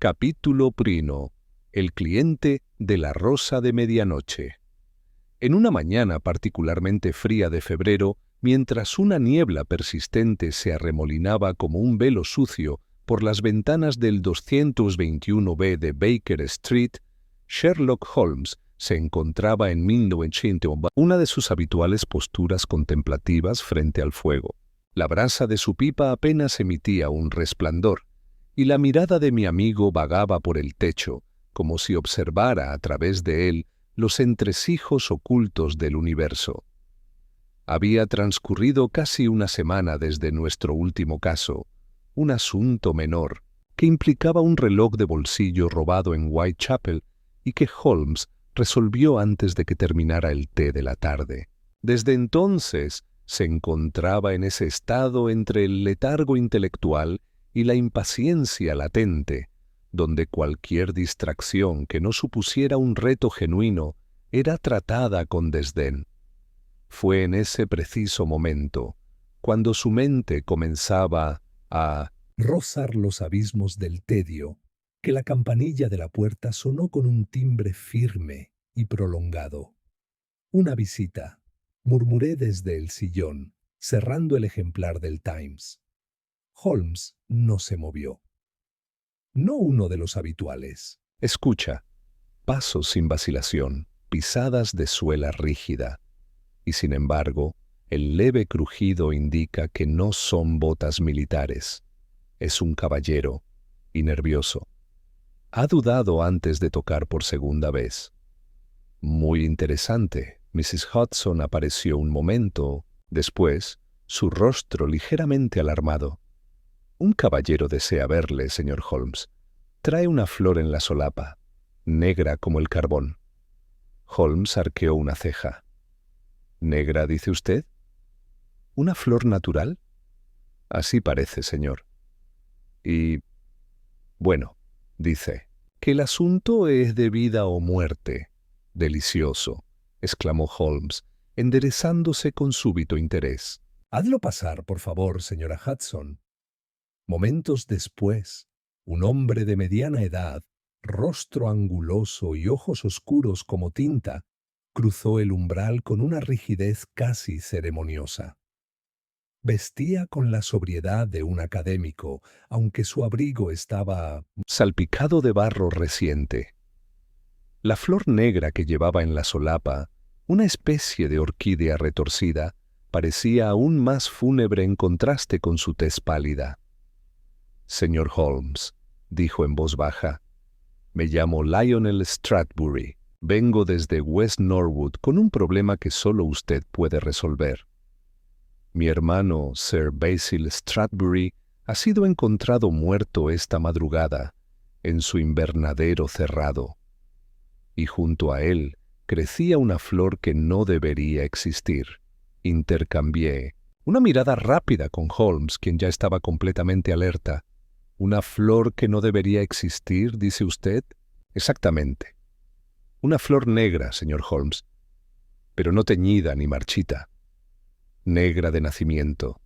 Capítulo I. El cliente de la Rosa de Medianoche. En una mañana particularmente fría de febrero, mientras una niebla persistente se arremolinaba como un velo sucio por las ventanas del 221B de Baker Street, Sherlock Holmes se encontraba en 1901 una de sus habituales posturas contemplativas frente al fuego. La brasa de su pipa apenas emitía un resplandor, y la mirada de mi amigo vagaba por el techo, como si observara a través de él los entresijos ocultos del universo. Había transcurrido casi una semana desde nuestro último caso, un asunto menor, que implicaba un reloj de bolsillo robado en Whitechapel y que Holmes resolvió antes de que terminara el té de la tarde. Desde entonces se encontraba en ese estado entre el letargo intelectual y la impaciencia latente, donde cualquier distracción que no supusiera un reto genuino era tratada con desdén. Fue en ese preciso momento, cuando su mente comenzaba a rozar los abismos del tedio, que la campanilla de la puerta sonó con un timbre firme y prolongado. «Una visita», murmuré desde el sillón, cerrando el ejemplar del Times. Holmes no se movió. No uno de los habituales. Escucha, pasos sin vacilación, pisadas de suela rígida. Y sin embargo, el leve crujido indica que no son botas militares. Es un caballero, y nervioso. Ha dudado antes de tocar por segunda vez. Muy interesante. Mrs. Hudson apareció un momento. Después, su rostro ligeramente alarmado. «Un caballero desea verle, señor Holmes. Trae una flor en la solapa, negra como el carbón». Holmes arqueó una ceja. «¿Negra, dice usted? ¿Una flor natural?» «Así parece, señor». «Y, bueno», dice, «que el asunto es de vida o muerte». «Delicioso», exclamó Holmes, enderezándose con súbito interés. «Hazlo pasar, por favor, señora Hudson». Momentos después, un hombre de mediana edad, rostro anguloso y ojos oscuros como tinta, cruzó el umbral con una rigidez casi ceremoniosa. Vestía con la sobriedad de un académico, aunque su abrigo estaba salpicado de barro reciente. La flor negra que llevaba en la solapa, una especie de orquídea retorcida, parecía aún más fúnebre en contraste con su tez pálida. «Señor Holmes», dijo en voz baja, «me llamo Lionel Stratbury. Vengo desde West Norwood con un problema que solo usted puede resolver. Mi hermano, Sir Basil Stratbury, ha sido encontrado muerto esta madrugada en su invernadero cerrado. Y junto a él crecía una flor que no debería existir». Intercambié una mirada rápida con Holmes, quien ya estaba completamente alerta. «¿Una flor que no debería existir, dice usted?» «Exactamente. Una flor negra, señor Holmes, pero no teñida ni marchita. Negra de nacimiento.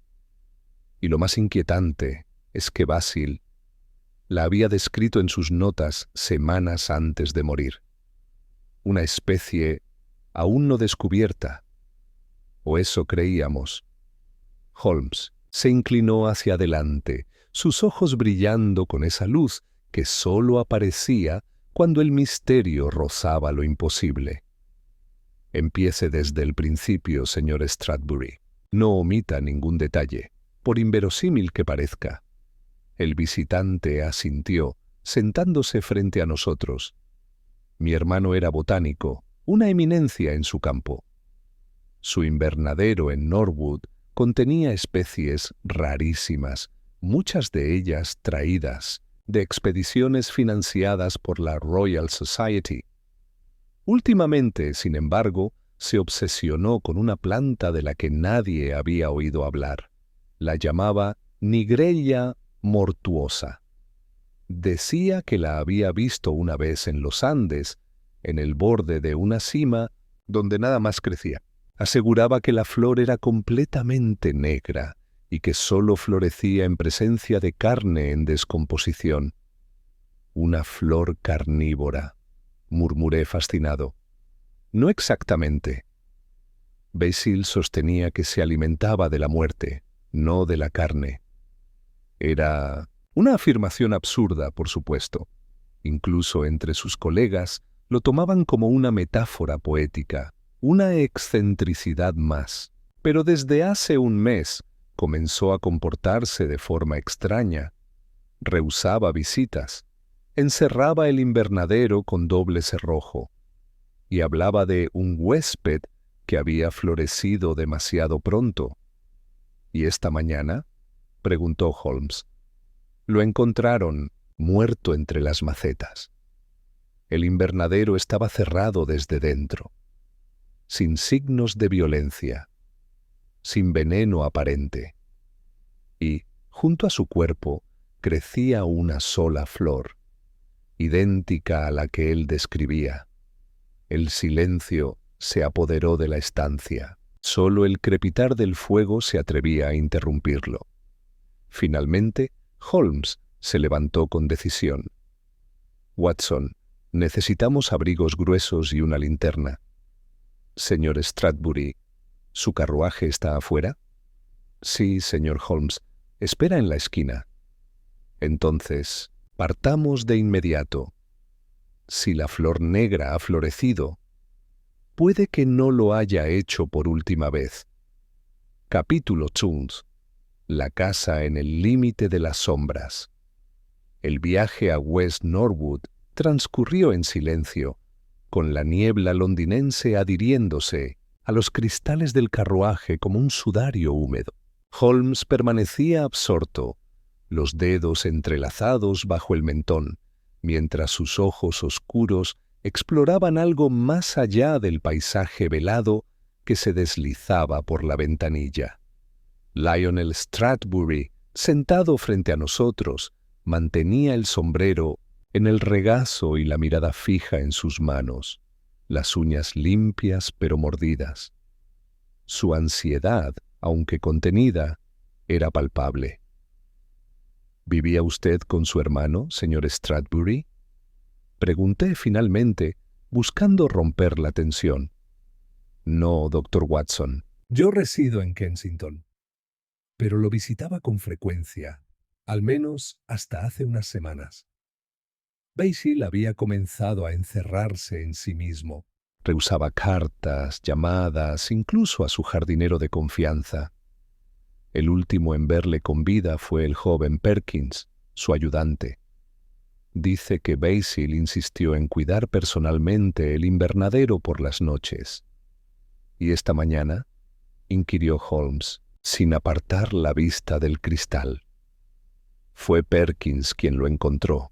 Y lo más inquietante es que Basil la había descrito en sus notas semanas antes de morir. Una especie aún no descubierta. O eso creíamos». Holmes se inclinó hacia adelante, sus ojos brillando con esa luz que sólo aparecía cuando el misterio rozaba lo imposible. «Empiece desde el principio, señor Stratbury. No omita ningún detalle, por inverosímil que parezca». El visitante asintió, sentándose frente a nosotros. Mi hermano era botánico, una eminencia en su campo. Su invernadero en Norwood contenía especies rarísimas, muchas de ellas traídas de expediciones financiadas por la Royal Society. Últimamente, sin embargo, se obsesionó con una planta de la que nadie había oído hablar. La llamaba Nigrella mortuosa. Decía que la había visto una vez en los Andes, en el borde de una cima donde nada más crecía. Aseguraba que la flor era completamente negra y que sólo florecía en presencia de carne en descomposición. Una flor carnívora, murmuré fascinado. No exactamente. Basil sostenía que se alimentaba de la muerte, no de la carne. Era una afirmación absurda, por supuesto. Incluso entre sus colegas lo tomaban como una metáfora poética, una excentricidad más. Pero desde hace un mes comenzó a comportarse de forma extraña. Rehusaba visitas, encerraba el invernadero con doble cerrojo y hablaba de un huésped que había florecido demasiado pronto. ¿Y esta mañana?, preguntó Holmes. Lo encontraron muerto entre las macetas. El invernadero estaba cerrado desde dentro, sin signos de violencia, sin veneno aparente. Y, junto a su cuerpo, crecía una sola flor, idéntica a la que él describía. El silencio se apoderó de la estancia. Solo el crepitar del fuego se atrevía a interrumpirlo. Finalmente, Holmes se levantó con decisión. «Watson, necesitamos abrigos gruesos y una linterna. Señor Stradbury, ¿su carruaje está afuera?» «Sí, señor Holmes. Espera en la esquina». «Entonces, partamos de inmediato. Si la flor negra ha florecido, puede que no lo haya hecho por última vez». Capítulo 2. La casa en el límite de las sombras. El viaje a West Norwood transcurrió en silencio, con la niebla londinense adhiriéndose a los cristales del carruaje como un sudario húmedo. Holmes permanecía absorto, los dedos entrelazados bajo el mentón, mientras sus ojos oscuros exploraban algo más allá del paisaje velado que se deslizaba por la ventanilla. Lionel Stradbury, sentado frente a nosotros, mantenía el sombrero en el regazo y la mirada fija en sus manos, las uñas limpias pero mordidas. Su ansiedad, aunque contenida, era palpable. ¿Vivía usted con su hermano, señor Stradbury?, pregunté finalmente, buscando romper la tensión. No, doctor Watson. Yo resido en Kensington, pero lo visitaba con frecuencia, al menos hasta hace unas semanas. Basil había comenzado a encerrarse en sí mismo. Rehusaba cartas, llamadas, incluso a su jardinero de confianza. El último en verle con vida fue el joven Perkins, su ayudante. Dice que Basil insistió en cuidar personalmente el invernadero por las noches. ¿Y esta mañana?, inquirió Holmes, sin apartar la vista del cristal. Fue Perkins quien lo encontró.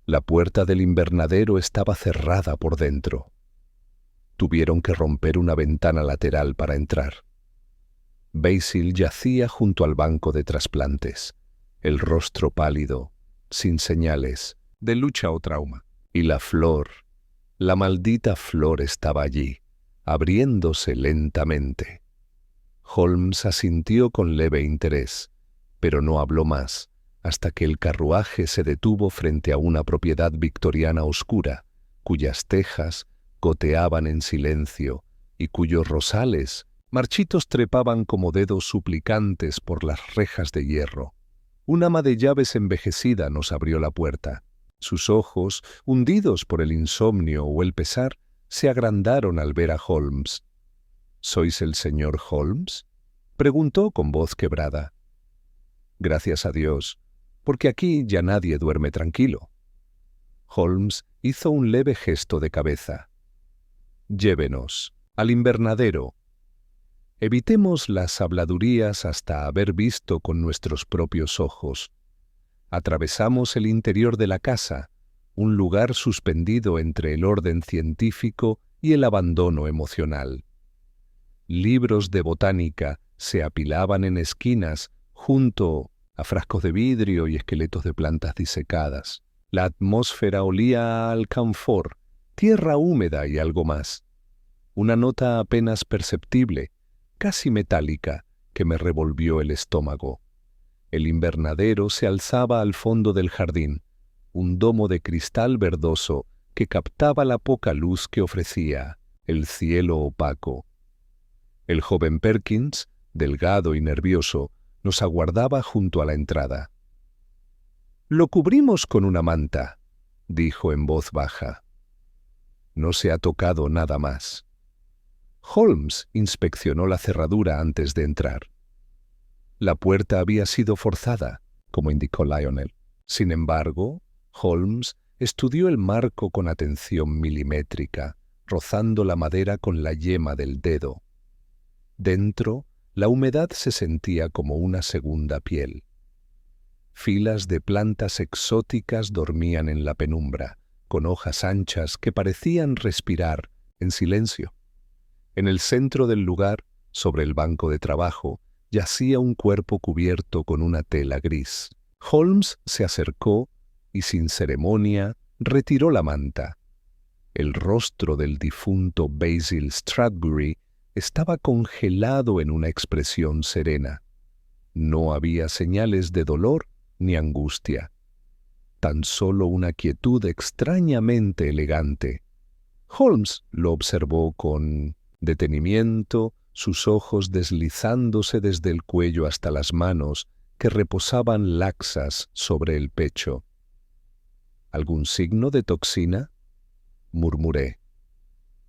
La puerta del invernadero estaba cerrada por dentro. Tuvieron que romper una ventana lateral para entrar. Basil yacía junto al banco de trasplantes, el rostro pálido, sin señales de lucha o trauma. Y la flor, la maldita flor estaba allí, abriéndose lentamente. Holmes asintió con leve interés, pero no habló más, hasta que el carruaje se detuvo frente a una propiedad victoriana oscura, cuyas tejas goteaban en silencio y cuyos rosales marchitos trepaban como dedos suplicantes por las rejas de hierro. Un ama de llaves envejecida nos abrió la puerta. Sus ojos, hundidos por el insomnio o el pesar, se agrandaron al ver a Holmes. «¿Sois el señor Holmes?», preguntó con voz quebrada. «Gracias a Dios, porque aquí ya nadie duerme tranquilo». Holmes hizo un leve gesto de cabeza. «Llévenos al invernadero. Evitemos las habladurías hasta haber visto con nuestros propios ojos». Atravesamos el interior de la casa, un lugar suspendido entre el orden científico y el abandono emocional. Libros de botánica se apilaban en esquinas junto a frascos de vidrio y esqueletos de plantas disecadas. La atmósfera olía a alcanfor, tierra húmeda y algo más. Una nota apenas perceptible, casi metálica, que me revolvió el estómago. El invernadero se alzaba al fondo del jardín, un domo de cristal verdoso que captaba la poca luz que ofrecía el cielo opaco. El joven Perkins, delgado y nervioso, nos aguardaba junto a la entrada. «Lo cubrimos con una manta», dijo en voz baja. No se ha tocado nada más. Holmes inspeccionó la cerradura antes de entrar. La puerta había sido forzada, como indicó Lionel. Sin embargo, Holmes estudió el marco con atención milimétrica, rozando la madera con la yema del dedo. Dentro, la humedad se sentía como una segunda piel. Filas de plantas exóticas dormían en la penumbra, con hojas anchas que parecían respirar en silencio. En el centro del lugar, sobre el banco de trabajo, yacía un cuerpo cubierto con una tela gris. Holmes se acercó y, sin ceremonia, retiró la manta. El rostro del difunto Basil Stradbury estaba congelado en una expresión serena. No había señales de dolor ni angustia, tan solo una quietud extrañamente elegante. Holmes lo observó con detenimiento, sus ojos deslizándose desde el cuello hasta las manos que reposaban laxas sobre el pecho. ¿Algún signo de toxina?, murmuré.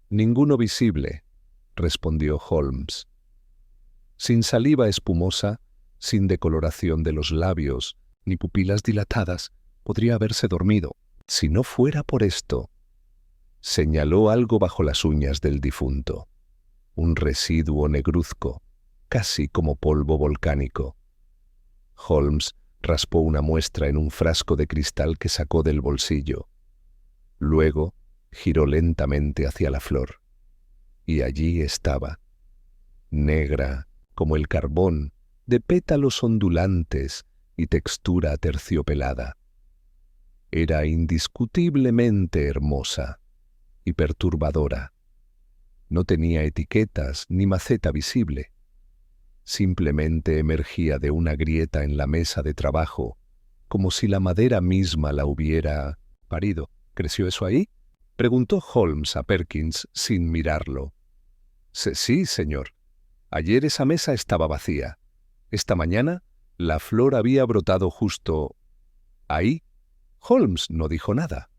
«Ninguno visible», respondió Holmes. Sin saliva espumosa, sin decoloración de los labios, ni pupilas dilatadas, podría haberse dormido. Si no fuera por esto. Señaló algo bajo las uñas del difunto. Un residuo negruzco, casi como polvo volcánico. Holmes raspó una muestra en un frasco de cristal que sacó del bolsillo. Luego giró lentamente hacia la flor. Y allí estaba, negra como el carbón, de pétalos ondulantes y textura aterciopelada. Era indiscutiblemente hermosa y perturbadora. No tenía etiquetas ni maceta visible. Simplemente emergía de una grieta en la mesa de trabajo, como si la madera misma la hubiera parido. ¿Creció eso ahí?, preguntó Holmes a Perkins sin mirarlo. Sí, señor. Ayer esa mesa estaba vacía. Esta mañana la flor había brotado justo ahí». Holmes no dijo nada.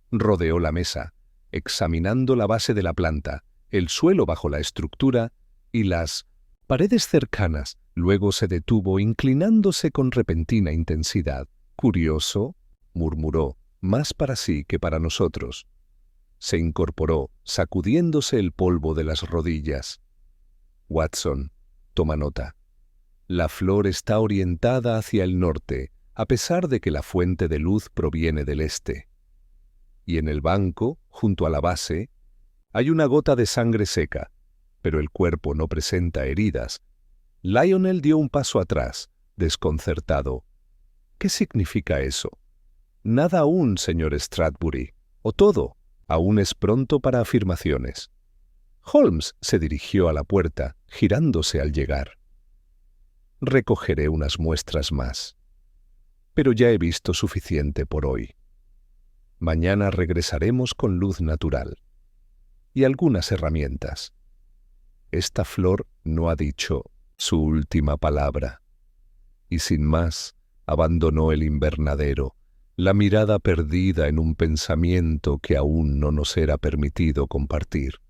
Rodeó la mesa, examinando la base de la planta, el suelo bajo la estructura y las paredes cercanas. Luego se detuvo, inclinándose con repentina intensidad. «Curioso», murmuró, más para sí que para nosotros. Se incorporó, sacudiéndose el polvo de las rodillas. «Watson, toma nota. La flor está orientada hacia el norte, a pesar de que la fuente de luz proviene del este. Y en el banco, junto a la base, hay una gota de sangre seca, pero el cuerpo no presenta heridas». Lionel dio un paso atrás, desconcertado. «¿Qué significa eso?». «Nada aún, señor Stradbury. ¿O todo?». «Aún es pronto para afirmaciones». Holmes se dirigió a la puerta, girándose al llegar. «Recogeré unas muestras más. Pero ya he visto suficiente por hoy. Mañana regresaremos con luz natural y algunas herramientas. Esta flor no ha dicho su última palabra». Y sin más, abandonó el invernadero, la mirada perdida en un pensamiento que aún no nos era permitido compartir.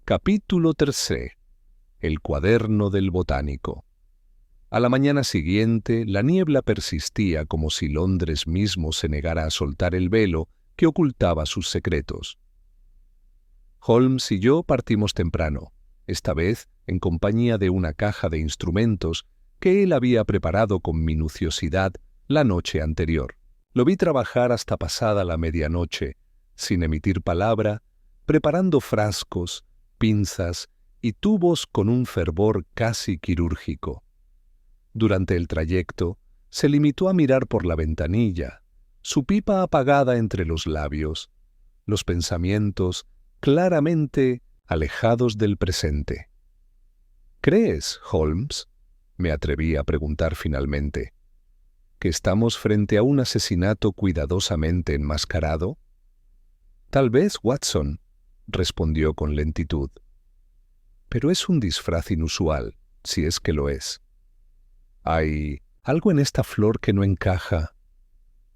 Capítulo 3. El cuaderno del botánico. A la mañana siguiente, la niebla persistía como si Londres mismo se negara a soltar el velo que ocultaba sus secretos. Holmes y yo partimos temprano, esta vez en compañía de una caja de instrumentos que él había preparado con minuciosidad la noche anterior. Lo vi trabajar hasta pasada la medianoche, sin emitir palabra, preparando frascos, pinzas y tubos con un fervor casi quirúrgico. Durante el trayecto, se limitó a mirar por la ventanilla, su pipa apagada entre los labios, los pensamientos claramente alejados del presente. «¿Crees, Holmes?», me atreví a preguntar finalmente, ¿Que estamos frente a un asesinato cuidadosamente enmascarado? Tal vez, Watson, respondió con lentitud. Pero es un disfraz inusual, si es que lo es. Hay algo en esta flor que no encaja,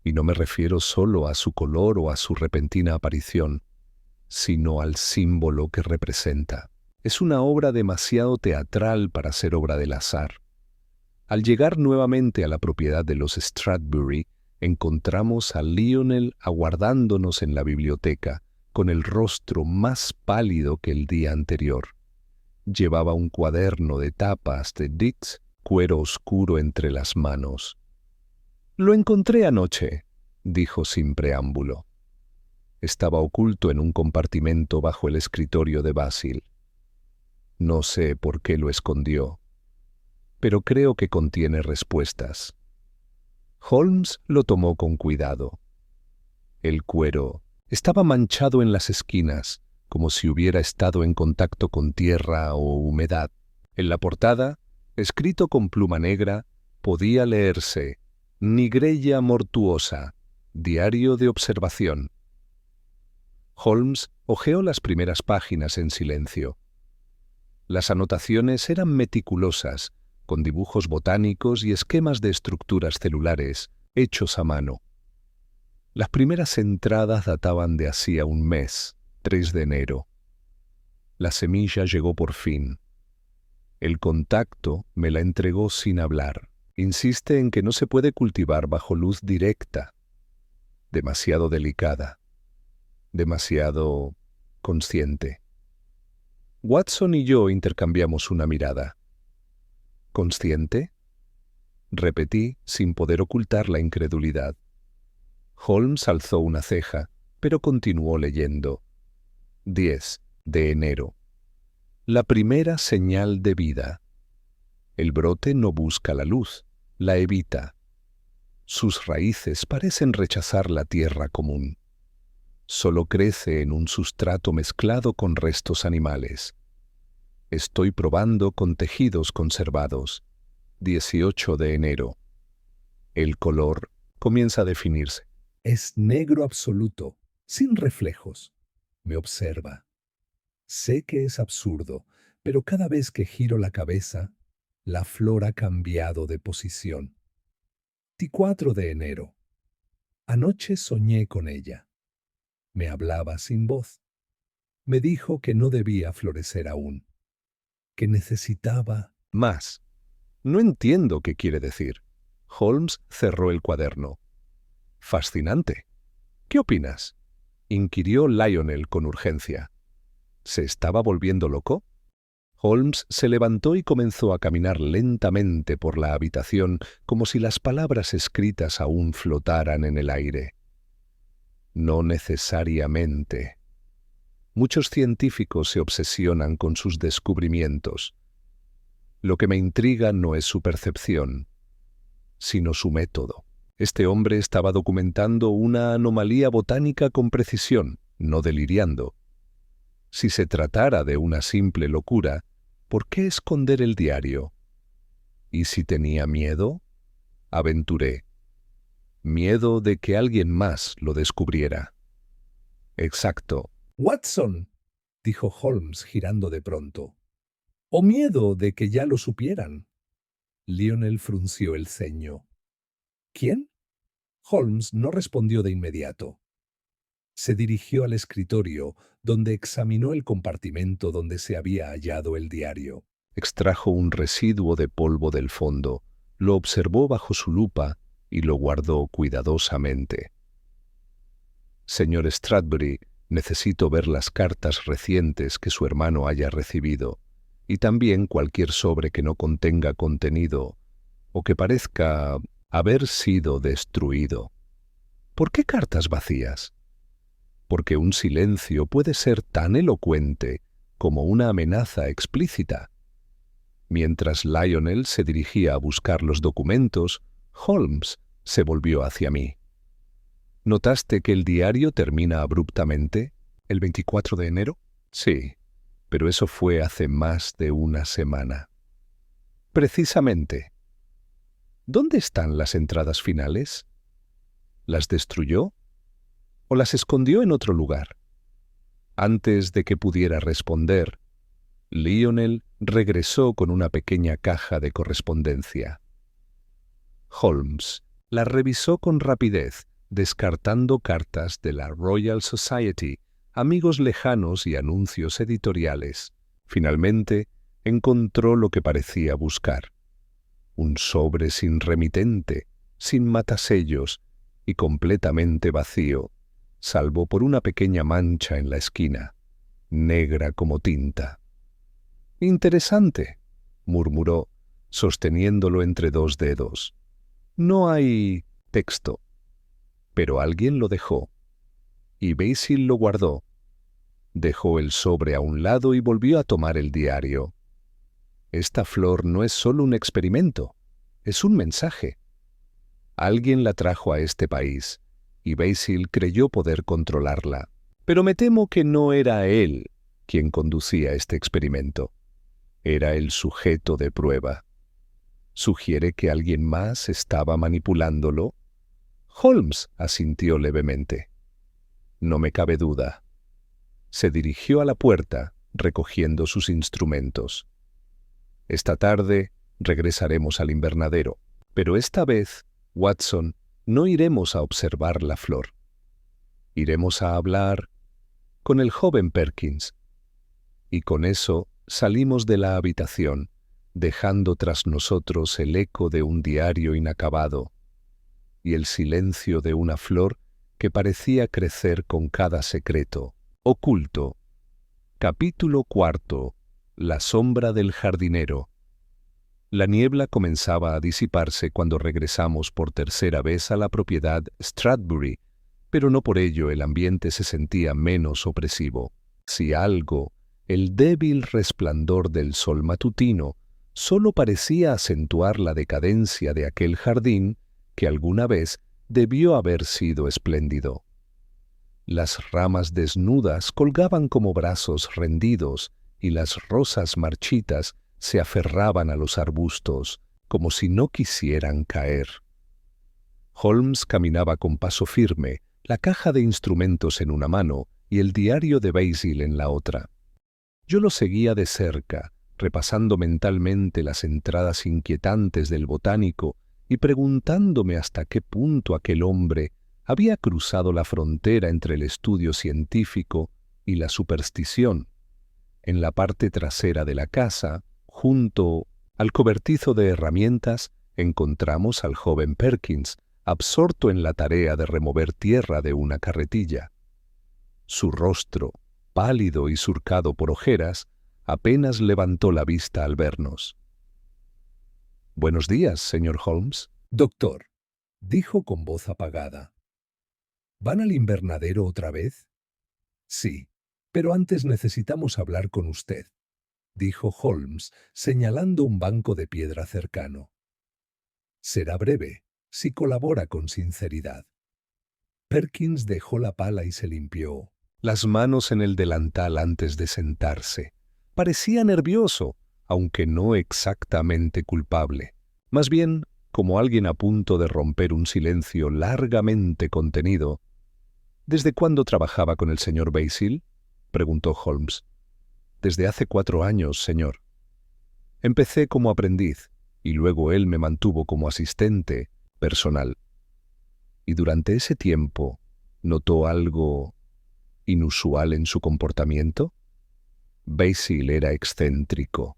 y no me refiero solo a su color o a su repentina aparición, sino al símbolo que representa. Es una obra demasiado teatral para ser obra del azar. Al llegar nuevamente a la propiedad de los Stradbury, encontramos a Lionel aguardándonos en la biblioteca, con el rostro más pálido que el día anterior. Llevaba un cuaderno de tapas de Dix, cuero oscuro entre las manos. «Lo encontré anoche», dijo sin preámbulo. Estaba oculto en un compartimento bajo el escritorio de Basil. No sé por qué lo escondió, pero creo que contiene respuestas. Holmes lo tomó con cuidado. El cuero estaba manchado en las esquinas, como si hubiera estado en contacto con tierra o humedad. En la portada, escrito con pluma negra, podía leerse «Nigrella mortuosa, diario de observación». Holmes hojeó las primeras páginas en silencio. Las anotaciones eran meticulosas, con dibujos botánicos y esquemas de estructuras celulares, hechos a mano. Las primeras entradas databan de hacía un mes, 3 de enero. La semilla llegó por fin. El contacto me la entregó sin hablar. Insiste en que no se puede cultivar bajo luz directa. Demasiado delicada. Demasiado consciente. Watson y yo intercambiamos una mirada. ¿Consciente?, repetí sin poder ocultar la incredulidad. Holmes alzó una ceja, pero continuó leyendo. 10 de enero. La primera señal de vida. El brote no busca la luz, la evita. Sus raíces parecen rechazar la tierra común. Solo crece en un sustrato mezclado con restos animales. Estoy probando con tejidos conservados. 18 de enero. El color comienza a definirse. Es negro absoluto, sin reflejos. Me observa. Sé que es absurdo, pero cada vez que giro la cabeza, la flor ha cambiado de posición. 24 de enero. Anoche soñé con ella. Me hablaba sin voz. Me dijo que no debía florecer aún, que necesitaba más. No entiendo qué quiere decir. Holmes cerró el cuaderno. Fascinante. ¿Qué opinas?, inquirió Lionel con urgencia. ¿Se estaba volviendo loco? Holmes se levantó y comenzó a caminar lentamente por la habitación como si las palabras escritas aún flotaran en el aire. No necesariamente. Muchos científicos se obsesionan con sus descubrimientos. Lo que me intriga no es su percepción, sino su método. Este hombre estaba documentando una anomalía botánica con precisión, no deliriando. Si se tratara de una simple locura, ¿por qué esconder el diario? ¿Y si tenía miedo? Aventuré. Miedo de que alguien más lo descubriera. Exacto. Watson, dijo Holmes girando de pronto. ¿O miedo de que ya lo supieran? Lionel frunció el ceño. ¿Quién? Holmes no respondió de inmediato. Se dirigió al escritorio, donde examinó el compartimento donde se había hallado el diario. Extrajo un residuo de polvo del fondo, lo observó bajo su lupa y lo guardó cuidadosamente. Señor Stradbury, necesito ver las cartas recientes que su hermano haya recibido, y también cualquier sobre que no contenga contenido o que parezca haber sido destruido. ¿Por qué cartas vacías? Porque un silencio puede ser tan elocuente como una amenaza explícita. Mientras Lionel se dirigía a buscar los documentos, Holmes se volvió hacia mí. ¿Notaste que el diario termina abruptamente el 24 de enero? Sí, pero eso fue hace más de una semana. Precisamente. ¿Dónde están las entradas finales? ¿Las destruyó o las escondió en otro lugar? Antes de que pudiera responder, Lionel regresó con una pequeña caja de correspondencia. Holmes la revisó con rapidez, descartando cartas de la Royal Society, amigos lejanos y anuncios editoriales. Finalmente, encontró lo que parecía buscar. Un sobre sin remitente, sin matasellos y completamente vacío, salvo por una pequeña mancha en la esquina, negra como tinta. «Interesante», murmuró, sosteniéndolo entre dos dedos. «No hay texto». Pero alguien lo dejó, y Basil lo guardó. Dejó el sobre a un lado y volvió a tomar el diario. Esta flor no es solo un experimento, es un mensaje. Alguien la trajo a este país, y Basil creyó poder controlarla. Pero me temo que no era él quien conducía este experimento. Era el sujeto de prueba. ¿Sugiere que alguien más estaba manipulándolo? Holmes asintió levemente. No me cabe duda. Se dirigió a la puerta, recogiendo sus instrumentos. Esta tarde regresaremos al invernadero, pero esta vez, Watson, no iremos a observar la flor. Iremos a hablar con el joven Perkins. Y con eso salimos de la habitación, dejando tras nosotros el eco de un diario inacabado y el silencio de una flor que parecía crecer con cada secreto. Oculto. Capítulo 4. La sombra del jardinero. La niebla comenzaba a disiparse cuando regresamos por tercera vez a la propiedad Stratbury, pero no por ello el ambiente se sentía menos opresivo. Si algo, el débil resplandor del sol matutino solo parecía acentuar la decadencia de aquel jardín que alguna vez debió haber sido espléndido. Las ramas desnudas colgaban como brazos rendidos y las rosas marchitas se aferraban a los arbustos como si no quisieran caer. Holmes caminaba con paso firme, la caja de instrumentos en una mano y el diario de Basil en la otra. Yo lo seguía de cerca, repasando mentalmente las entradas inquietantes del botánico y preguntándome hasta qué punto aquel hombre había cruzado la frontera entre el estudio científico y la superstición. En la parte trasera de la casa, junto al cobertizo de herramientas, encontramos al joven Perkins, absorto en la tarea de remover tierra de una carretilla. Su rostro, pálido y surcado por ojeras, apenas levantó la vista al vernos. «Buenos días, señor Holmes». «Doctor», dijo con voz apagada. «¿Van al invernadero otra vez?» «Sí, pero antes necesitamos hablar con usted», dijo Holmes, señalando un banco de piedra cercano. «Será breve, si colabora con sinceridad». Perkins dejó la pala y se limpió las manos en el delantal antes de sentarse. Parecía nervioso, aunque no exactamente culpable. Más bien, como alguien a punto de romper un silencio largamente contenido. «¿Desde cuándo trabajaba con el señor Basil?», preguntó Holmes. «Desde hace 4 años, señor. Empecé como aprendiz, y luego él me mantuvo como asistente personal. Y durante ese tiempo, ¿notó algo inusual en su comportamiento?» «Basil era excéntrico»,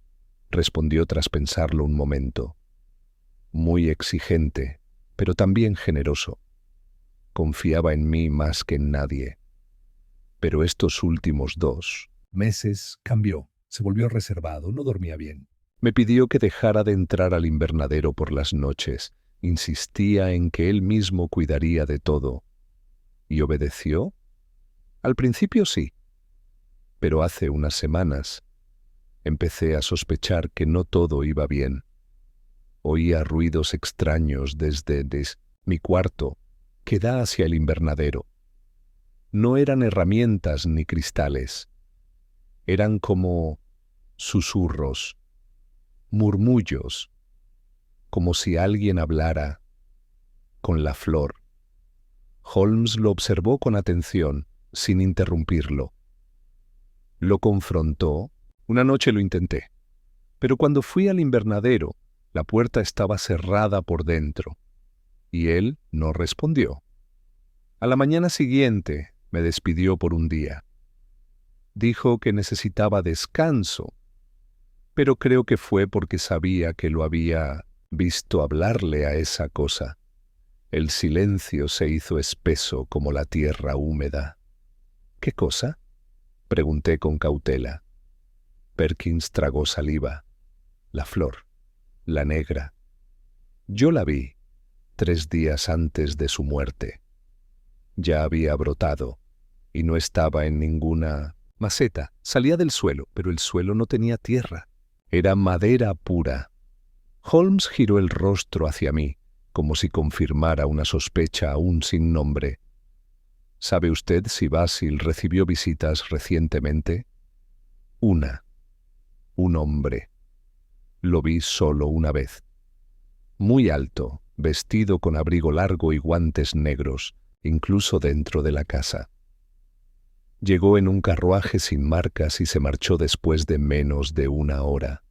respondió tras pensarlo un momento. «Muy exigente, pero también generoso. Confiaba en mí más que en nadie. Pero estos últimos 2 meses cambió, se volvió reservado, no dormía bien. Me pidió que dejara de entrar al invernadero por las noches. Insistía en que él mismo cuidaría de todo. ¿Y obedeció? Al principio sí. Pero hace unas semanas empecé a sospechar que no todo iba bien. Oía ruidos extraños desde mi cuarto, que da hacia el invernadero. No eran herramientas ni cristales. Eran como susurros, murmullos. como si alguien hablara con la flor. Holmes lo observó con atención, sin interrumpirlo. Lo confrontó. Una noche lo intenté, pero cuando fui al invernadero, la puerta estaba cerrada por dentro, y él no respondió. A la mañana siguiente me despidió por un día. Dijo que necesitaba descanso, pero creo que fue porque sabía que lo había visto hablarle a esa cosa. El silencio se hizo espeso como la tierra húmeda. ¿Qué cosa?, pregunté con cautela. Perkins tragó saliva. La flor, la negra. Yo la vi 3 días antes de su muerte. Ya había brotado y no estaba en ninguna maceta. Salía del suelo, pero el suelo no tenía tierra. Era madera pura. Holmes giró el rostro hacia mí, como si confirmara una sospecha aún sin nombre. ¿Sabe usted si Basil recibió visitas recientemente? Una. Un hombre. Lo vi solo una vez. Muy alto, vestido con abrigo largo y guantes negros, incluso dentro de la casa. Llegó en un carruaje sin marcas y se marchó después de menos de 1 hora.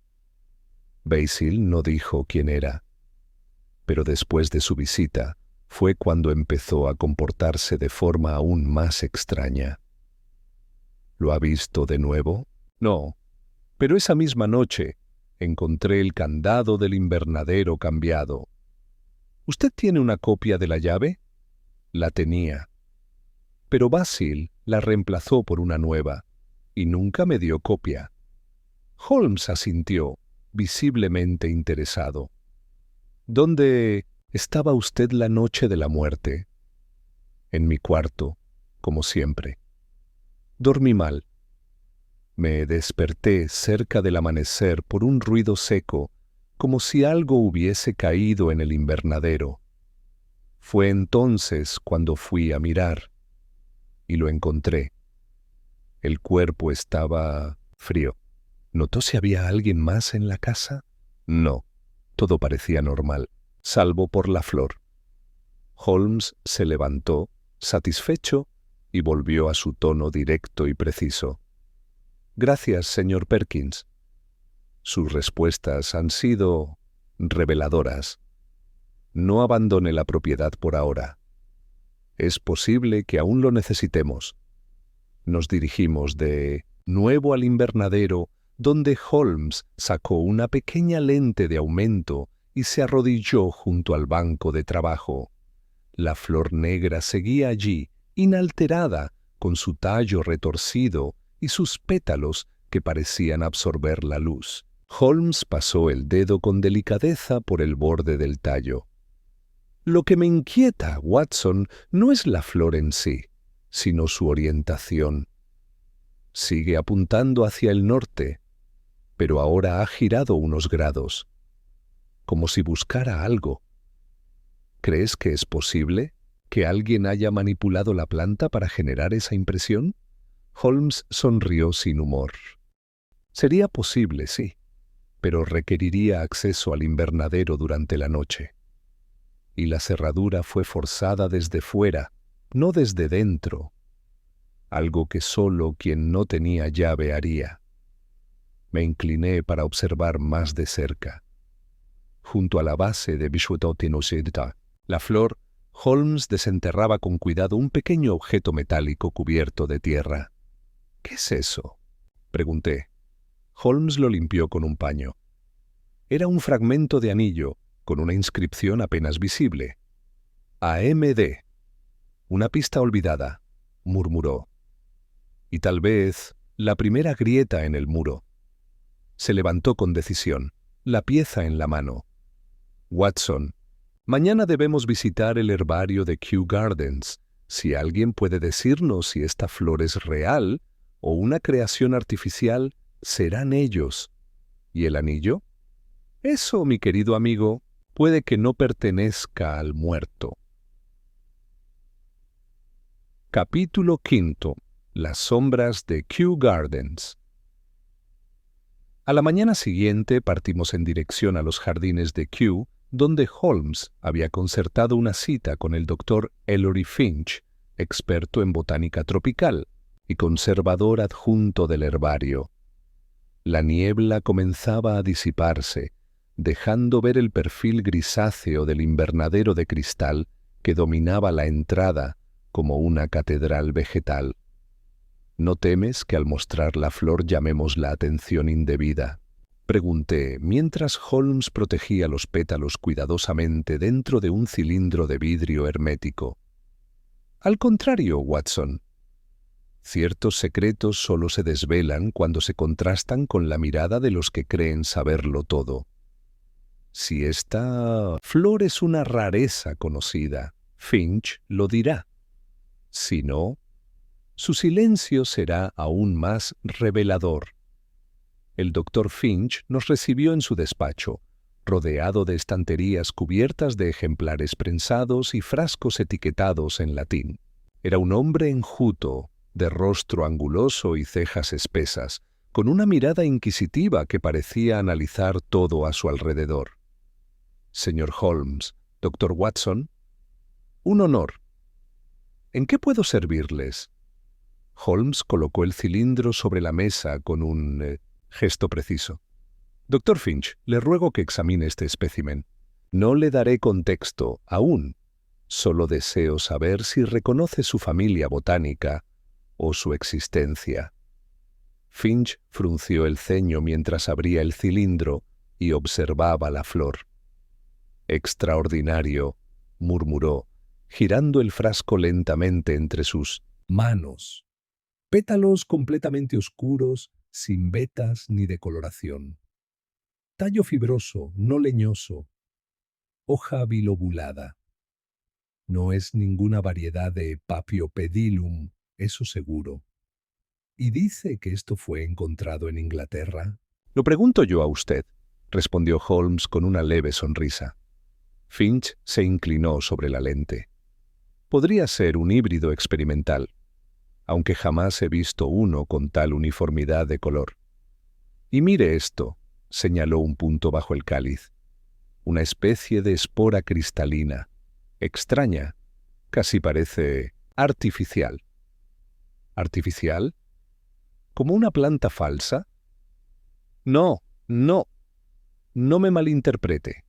Basil no dijo quién era, pero después de su visita fue cuando empezó a comportarse de forma aún más extraña. ¿Lo ha visto de nuevo? No, pero esa misma noche encontré el candado del invernadero cambiado. ¿Usted tiene una copia de la llave? La tenía. Pero Basil la reemplazó por una nueva, y nunca me dio copia. Holmes asintió, visiblemente interesado. ¿Dónde estaba usted la noche de la muerte? En mi cuarto, como siempre. Dormí mal. Me desperté cerca del amanecer por un ruido seco, como si algo hubiese caído en el invernadero. Fue entonces cuando fui a mirar, y lo encontré. El cuerpo estaba frío. ¿Notó si había alguien más en la casa? No, todo parecía normal, salvo por la flor. Holmes se levantó, satisfecho, y volvió a su tono directo y preciso. Gracias, señor Perkins. Sus respuestas han sido reveladoras. No abandone la propiedad por ahora. Es posible que aún lo necesitemos. Nos dirigimos de nuevo al invernadero, donde Holmes sacó una pequeña lente de aumento y se arrodilló junto al banco de trabajo. La flor negra seguía allí, inalterada, con su tallo retorcido y sus pétalos que parecían absorber la luz. Holmes pasó el dedo con delicadeza por el borde del tallo. Lo que me inquieta, Watson, no es la flor en sí, sino su orientación. Sigue apuntando hacia el norte, pero ahora ha girado unos grados, como si buscara algo. ¿Crees que es posible que alguien haya manipulado la planta para generar esa impresión? Holmes sonrió sin humor. Sería posible, sí, pero requeriría acceso al invernadero durante la noche. Y la cerradura fue forzada desde fuera, no desde dentro, algo que solo quien no tenía llave haría. Me incliné para observar más de cerca. Junto a la base de Bischofszentrum, la flor, Holmes desenterraba con cuidado un pequeño objeto metálico cubierto de tierra. ¿Qué es eso?, pregunté. Holmes lo limpió con un paño. Era un fragmento de anillo, con una inscripción apenas visible. AMD. Una pista olvidada, murmuró. Y tal vez la primera grieta en el muro. Se levantó con decisión, la pieza en la mano. Watson, mañana debemos visitar el herbario de Kew Gardens. Si alguien puede decirnos si esta flor es real o una creación artificial, serán ellos. ¿Y el anillo? Eso, mi querido amigo, puede que no pertenezca al muerto. Capítulo 5. Las sombras de Kew Gardens. A la mañana siguiente partimos en dirección a los jardines de Kew, donde Holmes había concertado una cita con el doctor Ellery Finch, experto en botánica tropical y conservador adjunto del herbario. La niebla comenzaba a disiparse, dejando ver el perfil grisáceo del invernadero de cristal que dominaba la entrada como una catedral vegetal. ¿No temes que al mostrar la flor llamemos la atención indebida?, pregunté, mientras Holmes protegía los pétalos cuidadosamente dentro de un cilindro de vidrio hermético. Al contrario, Watson. Ciertos secretos solo se desvelan cuando se contrastan con la mirada de los que creen saberlo todo. Si esta flor es una rareza conocida, Finch lo dirá. Si no, su silencio será aún más revelador. El doctor Finch nos recibió en su despacho, rodeado de estanterías cubiertas de ejemplares prensados y frascos etiquetados en latín. Era un hombre enjuto, de rostro anguloso y cejas espesas, con una mirada inquisitiva que parecía analizar todo a su alrededor. Señor Holmes, doctor Watson, un honor. ¿En qué puedo servirles? Holmes colocó el cilindro sobre la mesa con un gesto preciso. Doctor Finch, le ruego que examine este espécimen. No le daré contexto aún. Solo deseo saber si reconoce su familia botánica o su existencia. Finch frunció el ceño mientras abría el cilindro y observaba la flor. Extraordinario, murmuró, girando el frasco lentamente entre sus manos. Pétalos completamente oscuros, sin vetas ni decoloración. Tallo fibroso, no leñoso. Hoja bilobulada. No es ninguna variedad de Paphiopedilum, eso seguro. ¿Y dice que esto fue encontrado en Inglaterra? Lo pregunto yo a usted, respondió Holmes con una leve sonrisa. Finch se inclinó sobre la lente. Podría ser un híbrido experimental, aunque jamás he visto uno con tal uniformidad de color. Y mire esto, señaló un punto bajo el cáliz. Una especie de espora cristalina, extraña, casi parece artificial. ¿Artificial? ¿Como una planta falsa? No me malinterprete.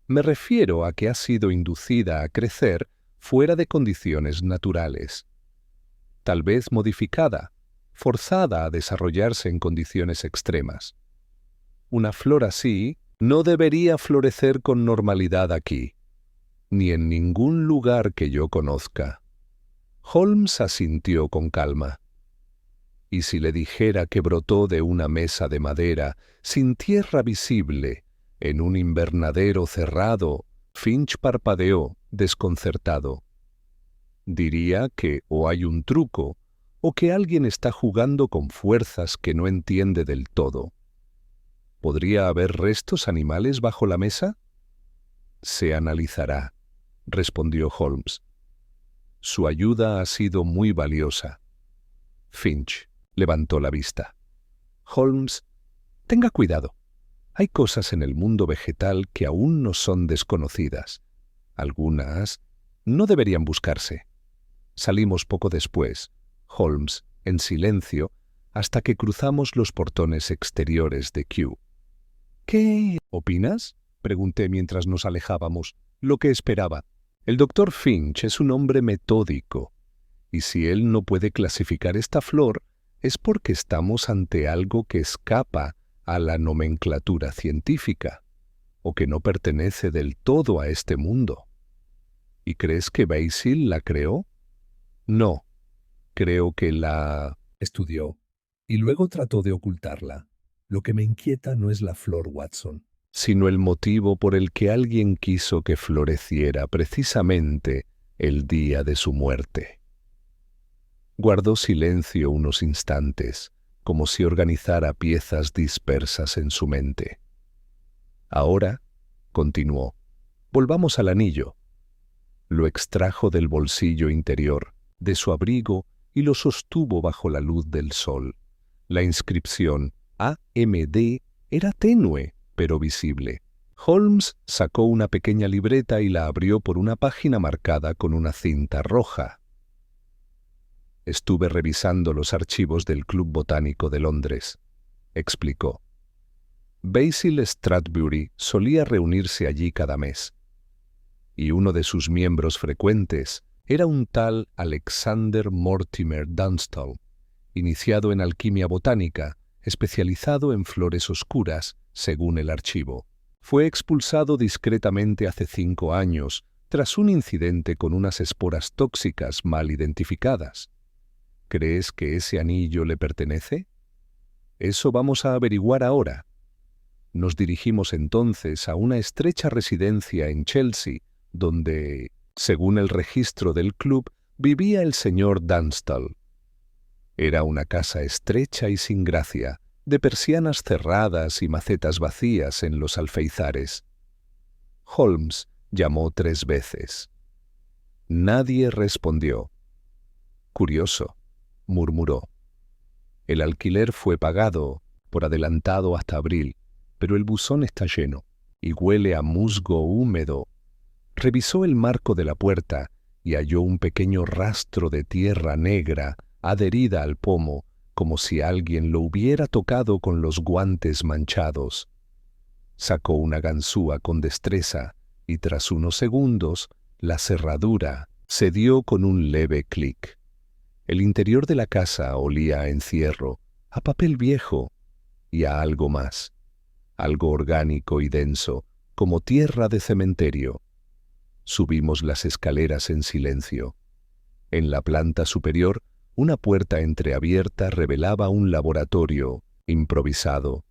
Me refiero a que ha sido inducida a crecer fuera de condiciones naturales. Tal vez modificada, forzada a desarrollarse en condiciones extremas. Una flor así no debería florecer con normalidad aquí, ni en ningún lugar que yo conozca. Holmes asintió con calma. ¿Y si le dijera que brotó de una mesa de madera, sin tierra visible, en un invernadero cerrado? Finch parpadeó, desconcertado. Diría que o hay un truco, o que alguien está jugando con fuerzas que no entiende del todo. ¿Podría haber restos animales bajo la mesa? Se analizará, respondió Holmes. Su ayuda ha sido muy valiosa. Finch levantó la vista. Holmes, tenga cuidado. Hay cosas en el mundo vegetal que aún no son desconocidas. Algunas no deberían buscarse. Salimos poco después, Holmes, en silencio, hasta que cruzamos los portones exteriores de Kew. ¿Qué opinas?, pregunté mientras nos alejábamos. Lo que esperaba. El doctor Finch es un hombre metódico, y si él no puede clasificar esta flor, es porque estamos ante algo que escapa a la nomenclatura científica, o que no pertenece del todo a este mundo. ¿Y crees que Basil la creó? No, creo que la estudió, y luego trató de ocultarla. Lo que me inquieta no es la flor, Watson, sino el motivo por el que alguien quiso que floreciera precisamente el día de su muerte. Guardó silencio unos instantes, como si organizara piezas dispersas en su mente. Ahora, continuó, volvamos al anillo. Lo extrajo del bolsillo interior, de su abrigo, y lo sostuvo bajo la luz del sol. La inscripción AMD era tenue, pero visible. Holmes sacó una pequeña libreta y la abrió por una página marcada con una cinta roja. Estuve revisando los archivos del Club Botánico de Londres, explicó. Basil Stradbury solía reunirse allí cada mes, y uno de sus miembros frecuentes era un tal Alexander Mortimer Dunstall, iniciado en alquimia botánica, especializado en flores oscuras, según el archivo. Fue expulsado discretamente hace 5 años, tras un incidente con unas esporas tóxicas mal identificadas. ¿Crees que ese anillo le pertenece? Eso vamos a averiguar ahora. Nos dirigimos entonces a una estrecha residencia en Chelsea, donde, según el registro del club, vivía el señor Dunstall. Era una casa estrecha y sin gracia, de persianas cerradas y macetas vacías en los alféizares. Holmes llamó 3 veces. Nadie respondió. Curioso, murmuró. El alquiler fue pagado por adelantado hasta abril, pero el buzón está lleno y huele a musgo húmedo. Revisó el marco de la puerta y halló un pequeño rastro de tierra negra adherida al pomo, como si alguien lo hubiera tocado con los guantes manchados. Sacó una ganzúa con destreza y tras unos segundos la cerradura cedió con un leve clic. El interior de la casa olía a encierro, a papel viejo y a algo más, algo orgánico y denso, como tierra de cementerio. Subimos las escaleras en silencio. En la planta superior, una puerta entreabierta revelaba un laboratorio improvisado.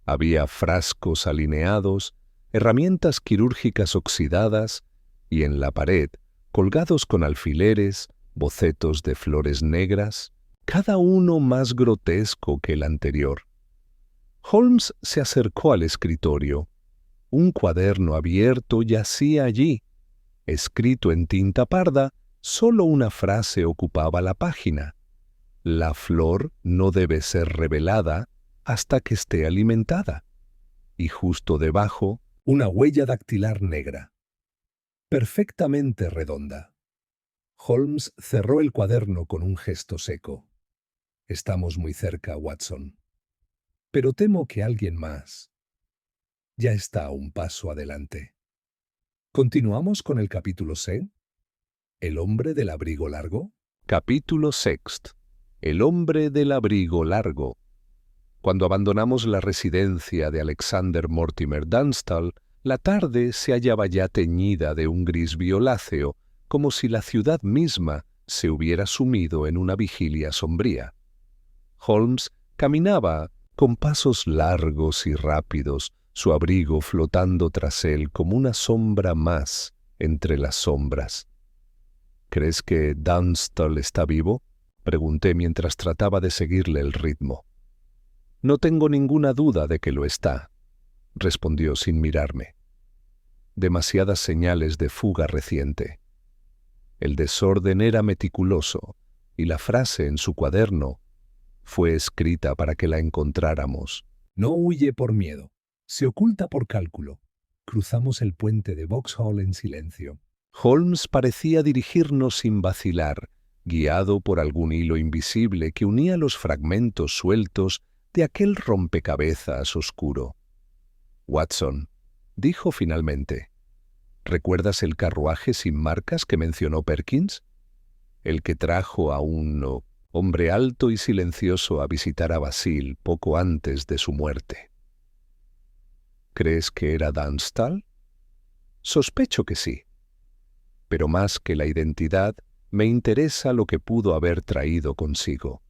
Había frascos alineados, herramientas quirúrgicas oxidadas y en la pared, colgados con alfileres, bocetos de flores negras, cada uno más grotesco que el anterior. Holmes se acercó al escritorio. Un cuaderno abierto yacía allí. Escrito en tinta parda, solo una frase ocupaba la página. La flor no debe ser revelada hasta que esté alimentada. Y justo debajo, una huella dactilar negra, perfectamente redonda. Holmes cerró el cuaderno con un gesto seco. Estamos muy cerca, Watson. Pero temo que alguien más ya está un paso adelante. ¿Continuamos con el capítulo 6? ¿El hombre del abrigo largo? Capítulo 6. El hombre del abrigo largo. Cuando abandonamos la residencia de Alexander Mortimer Dunstall, la tarde se hallaba ya teñida de un gris violáceo, como si la ciudad misma se hubiera sumido en una vigilia sombría. Holmes caminaba con pasos largos y rápidos, su abrigo flotando tras él como una sombra más entre las sombras. ¿Crees que Dunstall está vivo?, pregunté mientras trataba de seguirle el ritmo. No tengo ninguna duda de que lo está, respondió sin mirarme. Demasiadas señales de fuga reciente. El desorden era meticuloso y la frase en su cuaderno fue escrita para que la encontráramos. No huye por miedo, se oculta por cálculo. Cruzamos el puente de Vauxhall en silencio. Holmes parecía dirigirnos sin vacilar, guiado por algún hilo invisible que unía los fragmentos sueltos de aquel rompecabezas oscuro. Watson, dijo finalmente, ¿recuerdas el carruaje sin marcas que mencionó Perkins? El que trajo a un hombre alto y silencioso a visitar a Basil poco antes de su muerte. ¿Crees que era Dunstall? Sospecho que sí. Pero más que la identidad, me interesa lo que pudo haber traído consigo.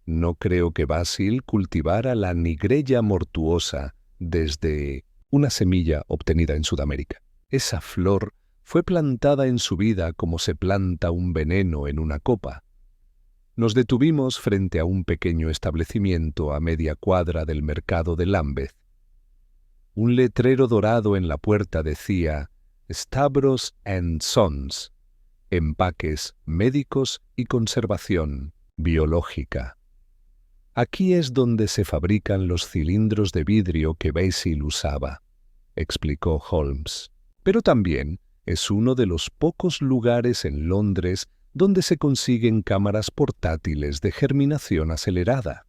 No creo que Basil cultivara la Nigrella mortuosa desde una semilla obtenida en Sudamérica. Esa flor fue plantada en su vida como se planta un veneno en una copa. Nos detuvimos frente a un pequeño establecimiento a media cuadra del mercado de Lambeth. Un letrero dorado en la puerta decía Stavros & Sons, empaques médicos y conservación biológica. Aquí es donde se fabrican los cilindros de vidrio que Basil usaba. explicó Holmes. Pero también es uno de los pocos lugares en Londres donde se consiguen cámaras portátiles de germinación acelerada.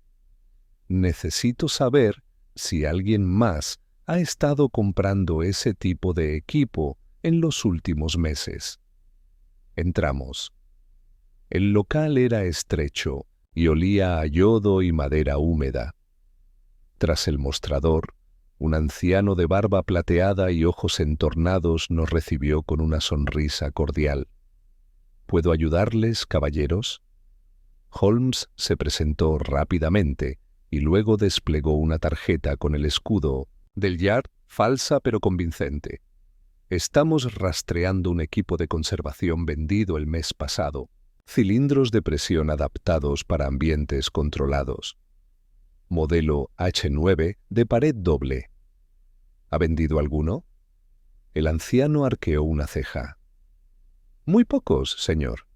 Necesito saber si alguien más ha estado comprando ese tipo de equipo en los últimos meses. Entramos. El local era estrecho y olía a yodo y madera húmeda. Tras el mostrador, un anciano de barba plateada y ojos entornados nos recibió con una sonrisa cordial. ¿Puedo ayudarles, caballeros? Holmes se presentó rápidamente y luego desplegó una tarjeta con el escudo del Yard, falsa pero convincente. Estamos rastreando un equipo de conservación vendido el mes pasado. Cilindros de presión adaptados para ambientes controlados. Modelo H9 de pared doble. ¿Ha vendido alguno? El anciano arqueó una ceja. Muy pocos, señor.